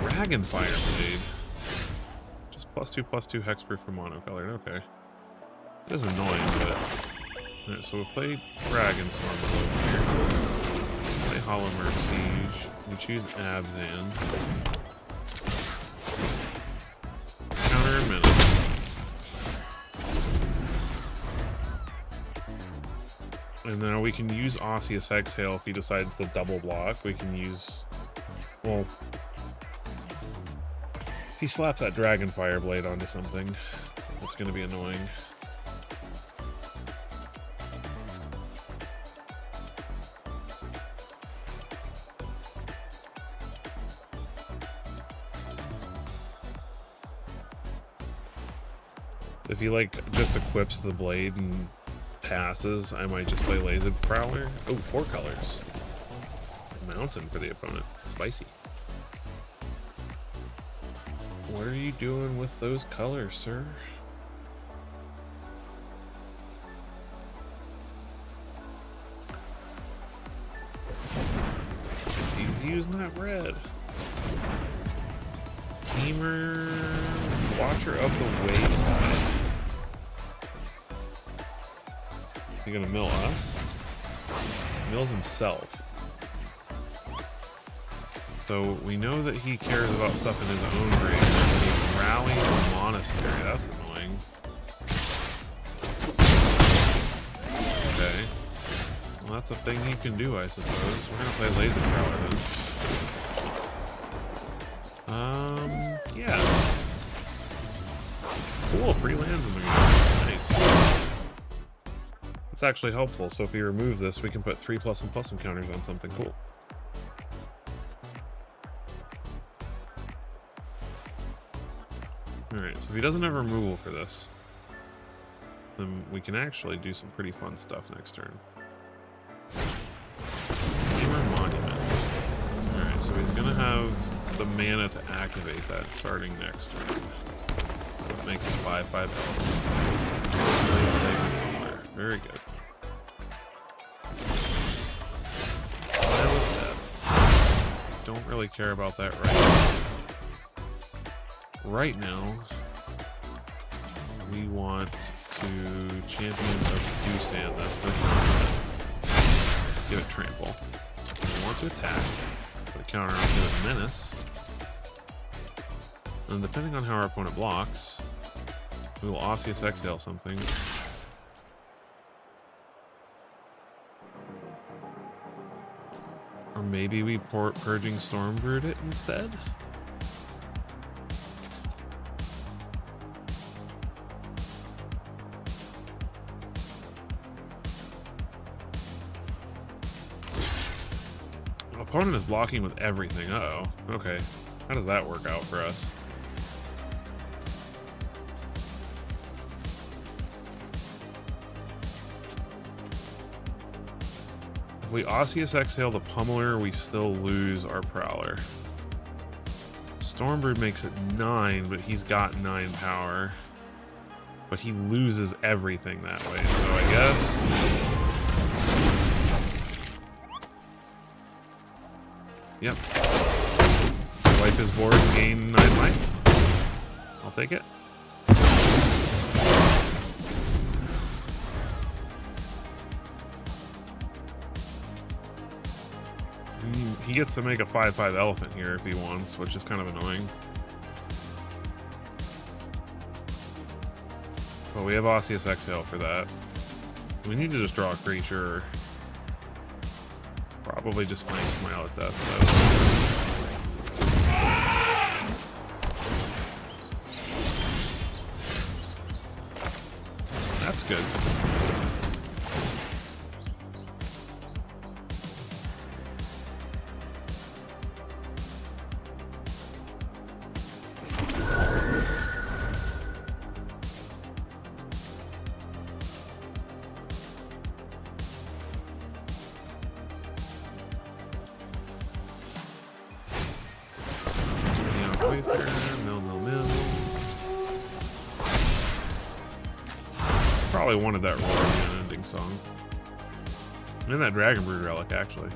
[SPEAKER 1] Dragonfire Blade. Just +2/+2 hexproof for monocolored. Okay. It is annoying, but. Alright, so we'll play Dragonstorm Globe here. Play Hollowmurk Siege. We choose Abzan. Counter a minute. And then we can use Osseous Exhale if he decides to double block. We can use. Well. If he slaps that Dragonfire Blade onto something, that's going to be annoying. If he like just equips the blade and passes, I might just play Laceid Prowler. Oh, 4 colors. Mountain for the opponent. Spicy. What are you doing with those colors, sir? using that red. Tamer, Watcher of the Wayside. Is he gonna mill us? Mills himself. So we know that he cares about stuff in his own grave. He's rallying the monastery. That's annoying. Okay. Well, that's a thing you can do, I suppose. We're gonna play Laser Prowler then. Yeah. Cool, 3 lands in the game. Nice. That's actually helpful. So if we remove this, we can put 3+++ counters on something cool. Alright, so if he doesn't have removal for this, then we can actually do some pretty fun stuff next turn. Tamer Monument. Alright, so he's gonna have the mana to activate that starting next turn. So it makes it 5/5 elf. Very good. Don't really care about that right now. Right now, we want to Champion of Doosan. That's for give it Trample. We want to attack. For the counter, I'll give it Menace. And depending on how our opponent blocks, we will Osseous Exhale something. Or maybe we Purging Stormbrood it instead? Opponent is blocking with everything. Uh-oh. Okay. How does that work out for us? If we Osseous Exhale the Pummeler, we still lose our Prowler. Stormbird makes it 9, but he's got 9 power. But he loses everything that way, so I guess... Yep. Wipe his board and gain 9 life. I'll take it. He gets to make a 5/5 elephant here if he wants, which is kind of annoying. But we have Osseous Exhale for that. We need to just draw a creature. Probably just playing Smile at Death, though. That's good. Probably wanted that Roar ending song. And that Dragonbrood Relic, actually.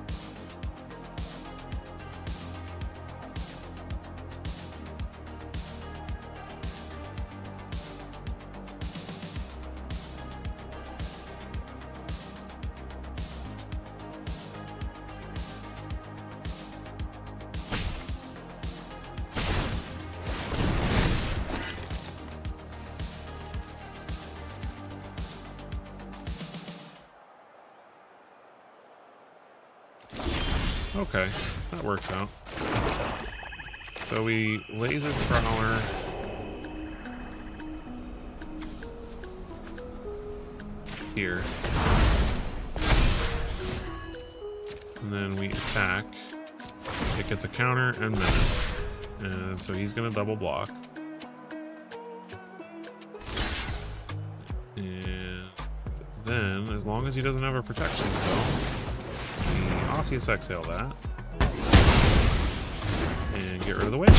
[SPEAKER 1] Okay, that works out. So we Laser Prowler. Here. And then we attack. It gets a counter and menace. And so he's going to double block. And then, as long as he doesn't have a protection spell, Osseous Exhale that. And get rid of the witch.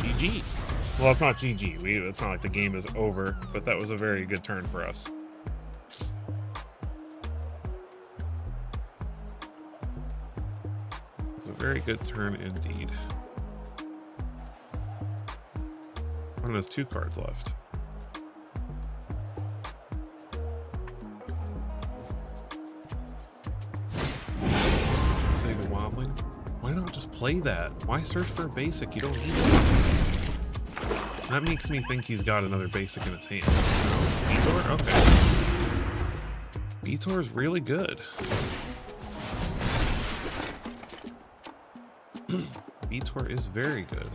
[SPEAKER 1] GG. Well, it's not GG. It's not like the game is over, but that was a very good turn for us. a very good turn indeed. One has 2 cards left. Sega Wobbling. Why not just play that? Why search for a basic? You don't need it. That makes me think he's got another basic in his hand. Beator? Okay. Beator's really good. Beator is very good.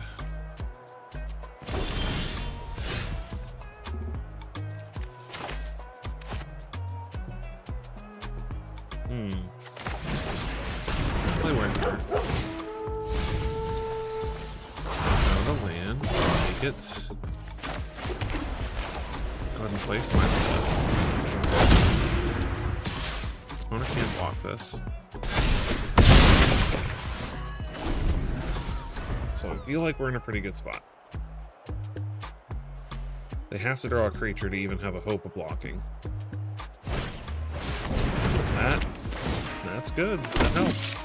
[SPEAKER 1] Play Windward. Out of the land. Take it. Go ahead and place my opponent can't block this. So I feel like we're in a pretty good spot. They have to draw a creature to even have a hope of blocking. That's good. That helps.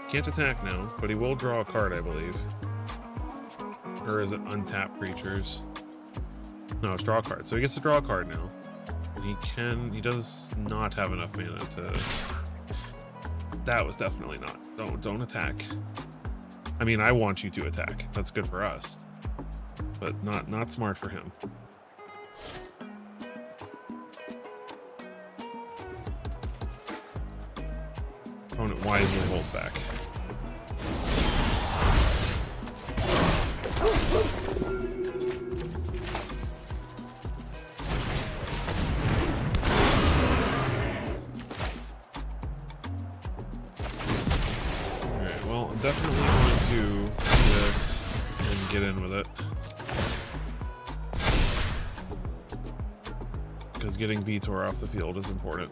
[SPEAKER 1] Can't attack now, but he will draw a card, I believe. Or is it untap creatures? No, it's draw a card. So he gets to draw a card now. And he does not have enough mana to... That was definitely not. Don't attack. I mean, I want you to attack. That's good for us. But not smart for him. Opponent wisely holds back. Alright, well, I'm definitely going to do this and get in with it. Because getting Beator off the field is important.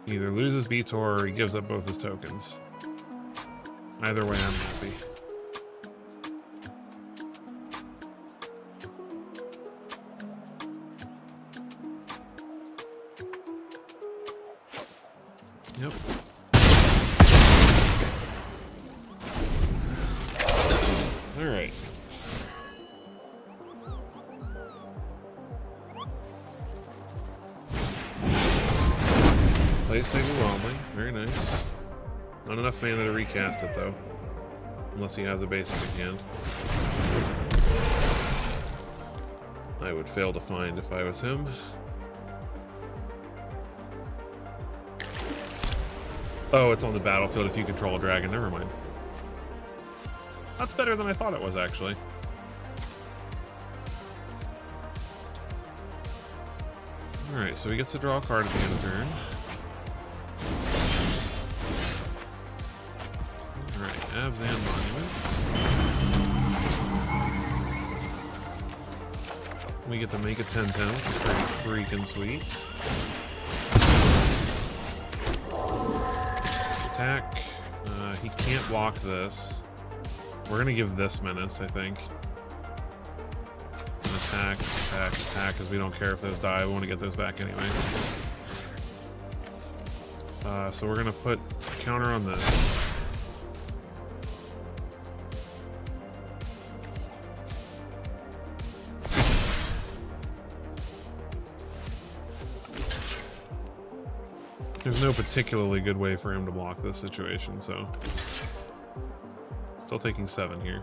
[SPEAKER 1] He either loses Beator or he gives up both his tokens. Either way, I'm happy. Yep. All right. Play Sega Wobbling. Very nice. Not enough mana to recast it, though. Unless he has a basic in hand. I would fail to find if I was him. Oh, it's on the battlefield if you control a dragon. Never mind. That's better than I thought it was, actually. Alright, so he gets to draw a card at the end of the turn. Alright, Abzan Monument. We get to make a 10-10, which is pretty freaking sweet. Attack. He can't block this. We're gonna give this Menace, I think. Attack, attack, attack, because we don't care if those die. We want to get those back anyway. So we're gonna put a counter on this. There's no particularly good way for him to block this situation, so... Still taking 7 here.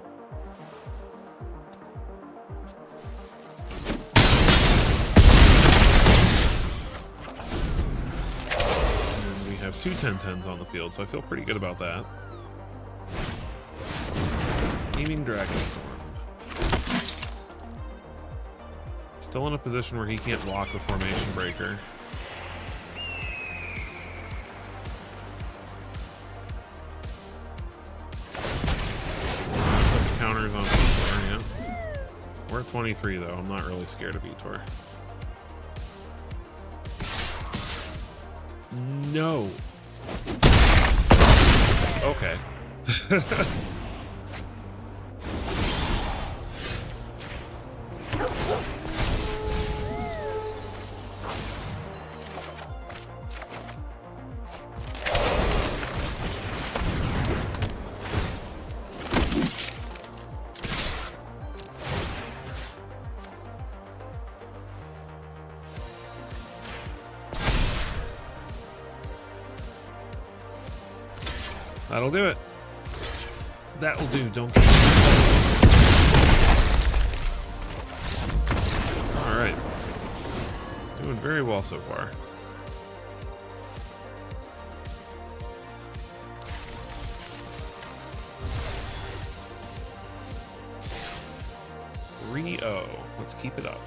[SPEAKER 1] And we have 2 10-10s on the field, so I feel pretty good about that. Aiming Dragonstorm. Still in a position where he can't block the Formation Breaker. Counters on Beator, yeah. We're at 23 though. I'm not really scared of Beator. No. Okay. That'll do it. That'll do. Don't get. All right. Doing very well so far. Rio. Let's keep it up.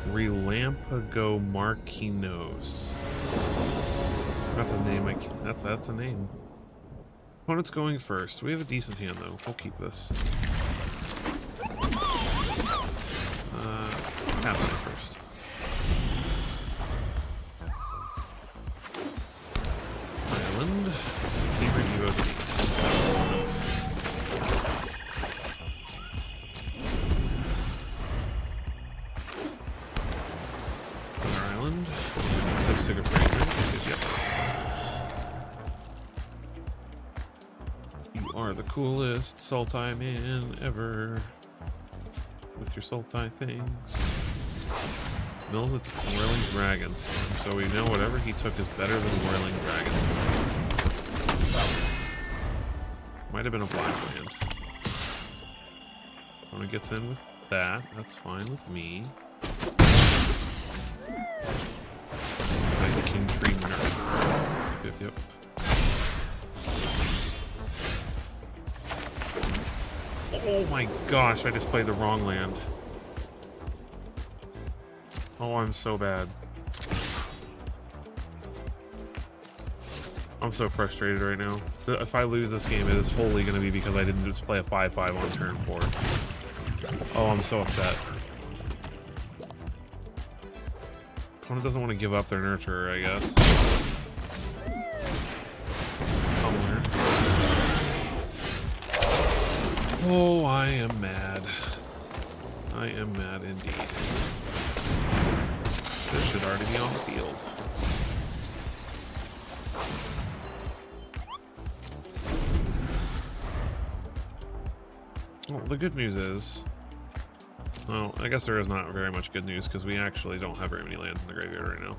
[SPEAKER 1] Relampago Marquinos. That's a name. That's a name. Opponent's going first. We have a decent hand though. We'll keep this. Tap first. Island. Favorite UOD. Island. Yep. You are the coolest Sultai man ever. With your Sultai things. Mills at the Whirling Dragons. So we know whatever he took is better than Whirling Dragons. Might have been a black land. Opponent gets in with that. That's fine with me. King Tree Nerf. Yep. Oh my gosh, I just played the wrong land. Oh, I'm so bad. I'm so frustrated right now. If I lose this game, it is wholly going to be because I didn't just play a 5-5 on turn 4. Oh, I'm so upset. Opponent doesn't want to give up their nurturer, I guess. Oh, I am mad. I am mad indeed. This should already be on the field. Well, the good news is... Well, I guess there is not very much good news because we actually don't have very many lands in the graveyard right now.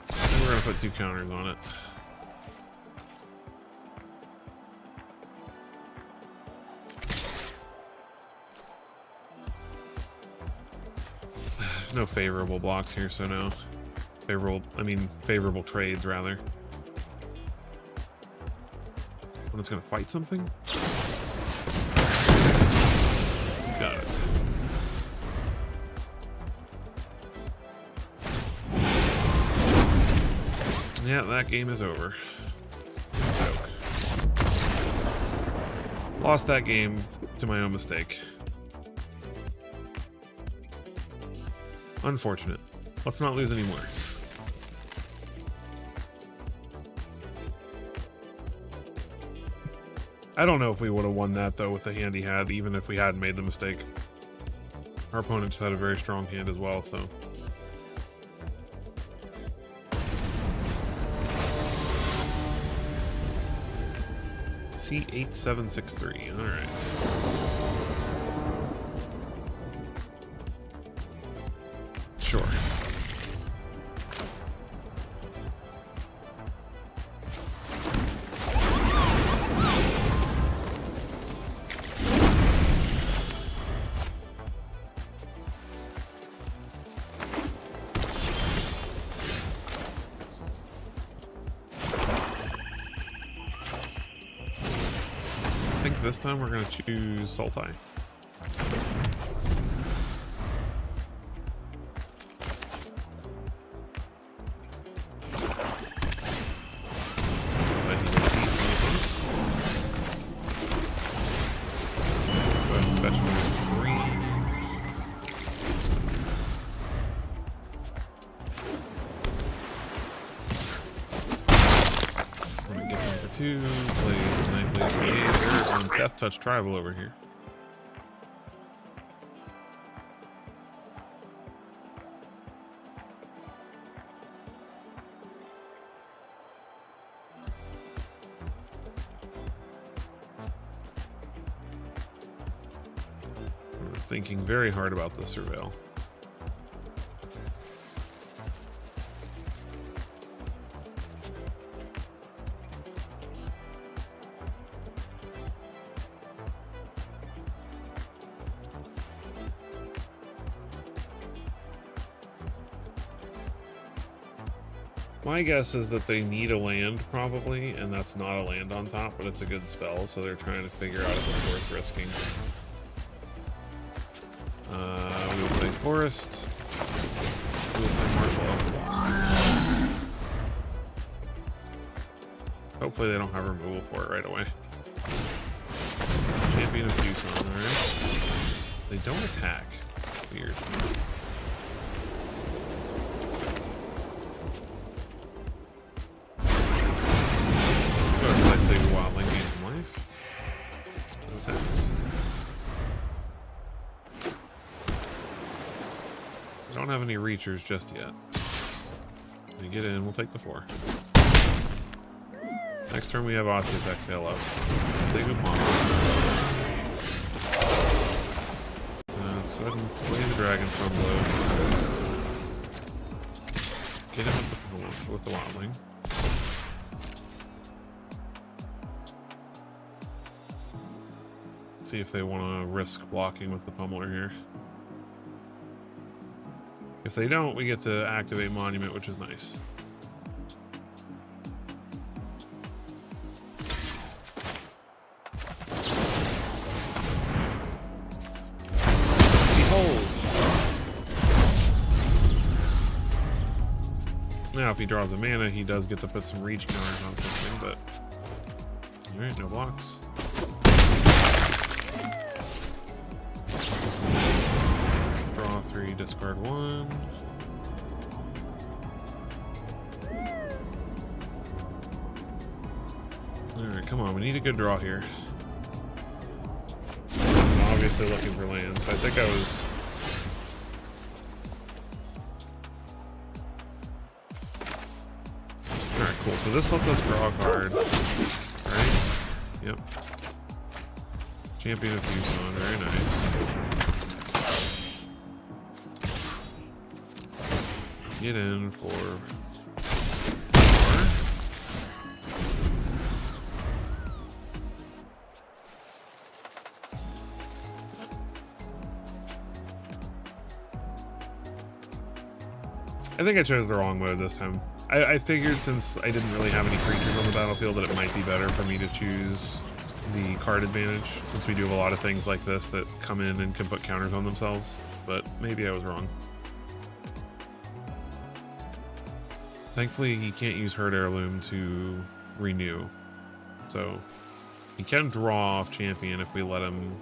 [SPEAKER 1] And we're going to put 2 counters on it. No favorable blocks here, so no. Favorable trades, rather. When it's gonna fight something? Got it. Yeah, that game is over. Joke. Lost that game to my own mistake. Unfortunate. Let's not lose anymore. I don't know if we would have won that, though, with the hand he had, even if we hadn't made the mistake. Our opponent just had a very strong hand as well, so... C8763, alright. Sure. I think this time we're going to choose Sultai. Death Touch Tribal over here. thinking very hard about the surveil. My guess is that they need a land, probably, and that's not a land on top, but it's a good spell, so they're trying to figure out if it's worth risking. We will play Forest. We will play Martial Outpost. Hopefully they don't have removal for it right away. Champion of Tucson, alright. They don't attack. Weird. Don't have any reachers just yet. When we get in, we'll take the 4. Next turn we have Osseous Exhale up. Save him on. Let's go ahead and play the Dragonstone Blow. Get him with the Wildling. Let's see if they want to risk blocking with the Pummeler here. If they don't, we get to activate Monument, which is nice. Behold! Now, if he draws a mana, he does get to put some reach counters on something, but... Alright, no blocks. Draw 3, discard 1. Alright, come on, we need a good draw here. I'm obviously looking for lands. I think I was... Alright, cool. So this lets us draw a card. Right? Yep. Champion of Tucson, very nice. Get in for 4. I think I chose the wrong mode this time. I figured since I didn't really have any creatures on the battlefield that it might be better for me to choose the card advantage, since we do have a lot of things like this that come in and can put counters on themselves, but maybe I was wrong. Thankfully, he can't use Herd Heirloom to renew, so he can draw off Champion if we let him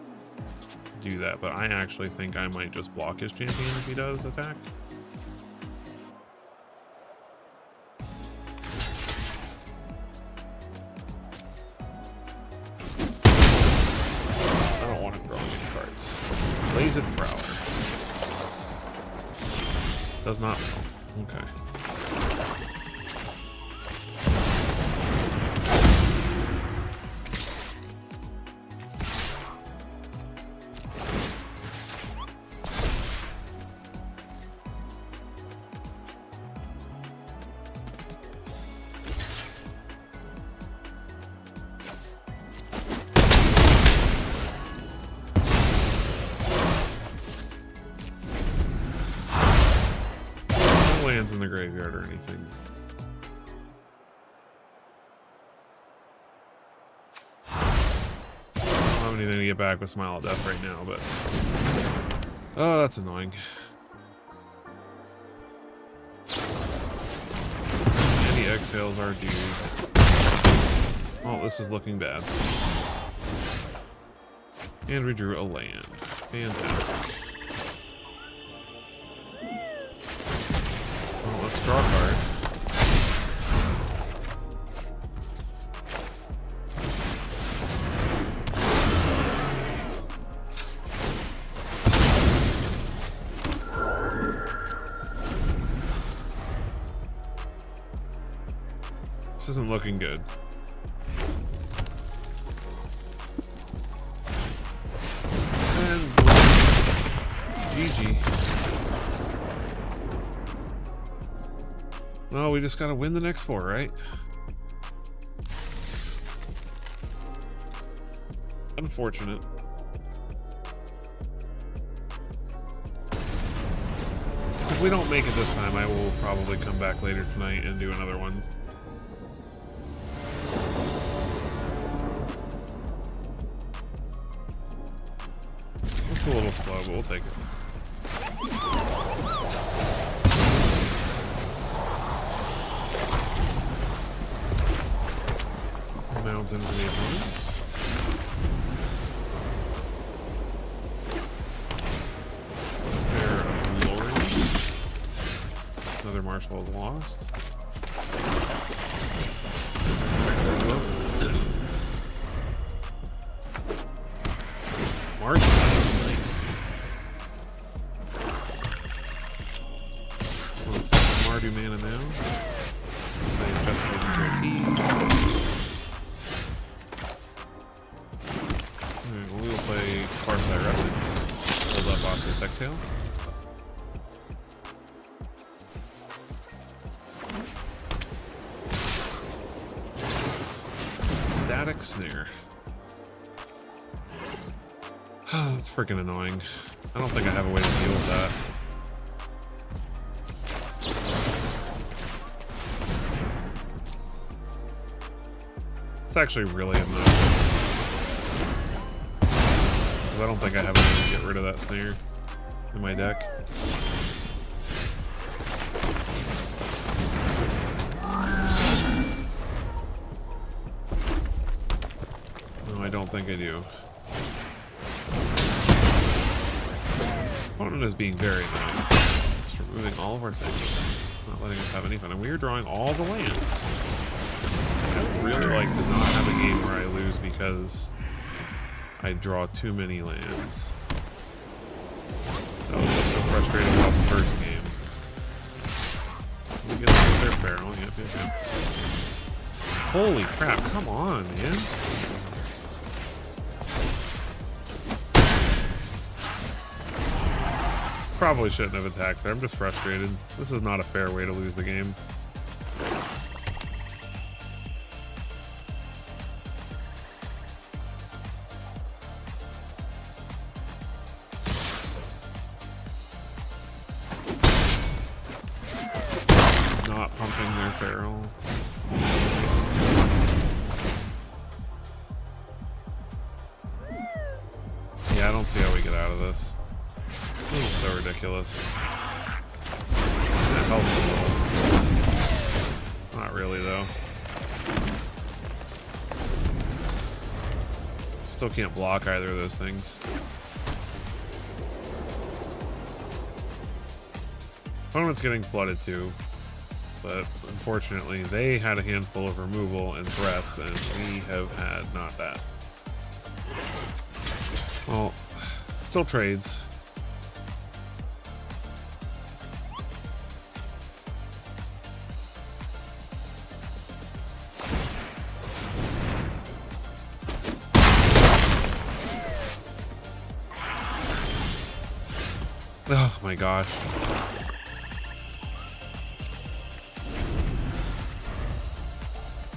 [SPEAKER 1] do that, but I actually think I might just block his Champion if he does attack. I don't want him drawing any cards. Blazed Prowler. Does not know. Okay. Lands in the graveyard or anything. I don't have anything to get back with Smile of Death right now, but... Oh, that's annoying. And he exhales our dude. Oh, this is looking bad. And we drew a land. Fantastic. Let's draw a card. This isn't looking good. And GG. Well, we just gotta win the next 4, right? Unfortunate. If we don't make it this time, I will probably come back later tonight and do another one. It's a little slow, but we'll take it. Mounds into the opponents. Pair of Glory. Another Marshal is lost. Marshal, nice. Let's get Mardu mana now. Play Jessica DJP. Alright, well, we'll play Farsight Revenant. Hold up Osseous Exhale. Static Snare. That's freaking annoying. I don't think I have a way to deal with that. It's actually really annoying. I don't think I have a way to get rid of that snare in my deck. No, I don't think I do. Opponent is being very annoying. Just removing all of our things. Not letting us have any fun. And we are drawing all the lands. I would really like to not have a game where I lose because I draw too many lands. That was so frustrating about the first game. We get their barrel. Yep. Holy crap, come on, man. Probably shouldn't have attacked there. I'm just frustrated. This is not a fair way to lose the game. Not pumping their barrel. Yeah, I don't see how we get out of this. This is so ridiculous. That helps a little. Not really, though. Still can't block either of those things. Opponent's getting flooded too, but unfortunately they had a handful of removal and threats, and we have had not that. Well, still trades. Oh my gosh.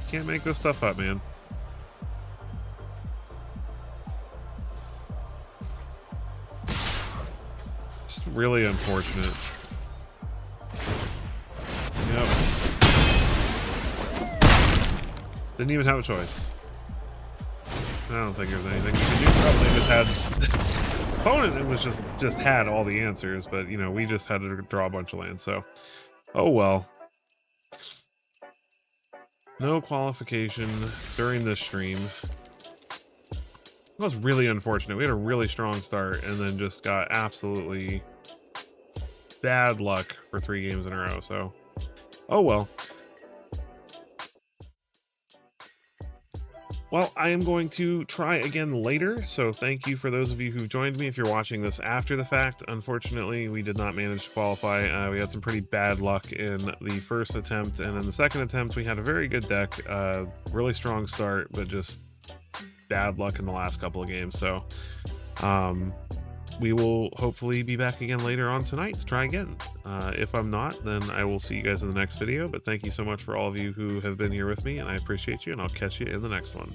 [SPEAKER 1] Can't make this stuff up, man. Just really unfortunate. Yep. Didn't even have a choice. I don't think there's anything we could do. Probably just had opponent, it was just had all the answers, but you know, we just had to draw a bunch of lands, so oh well. No qualification during this stream. That was really unfortunate. We had a really strong start and then just got absolutely bad luck for 3 games in a row, so oh well. Well, I am going to try again later, so thank you for those of you who joined me. If you're watching this after the fact, unfortunately, we did not manage to qualify. We had some pretty bad luck in the first attempt, and in the second attempt, we had a very good deck, really strong start, but just bad luck in the last couple of games. So, we will hopefully be back again later on tonight to try again. If I'm not, then I will see you guys in the next video. But thank you so much for all of you who have been here with me, and I appreciate you, and I'll catch you in the next one.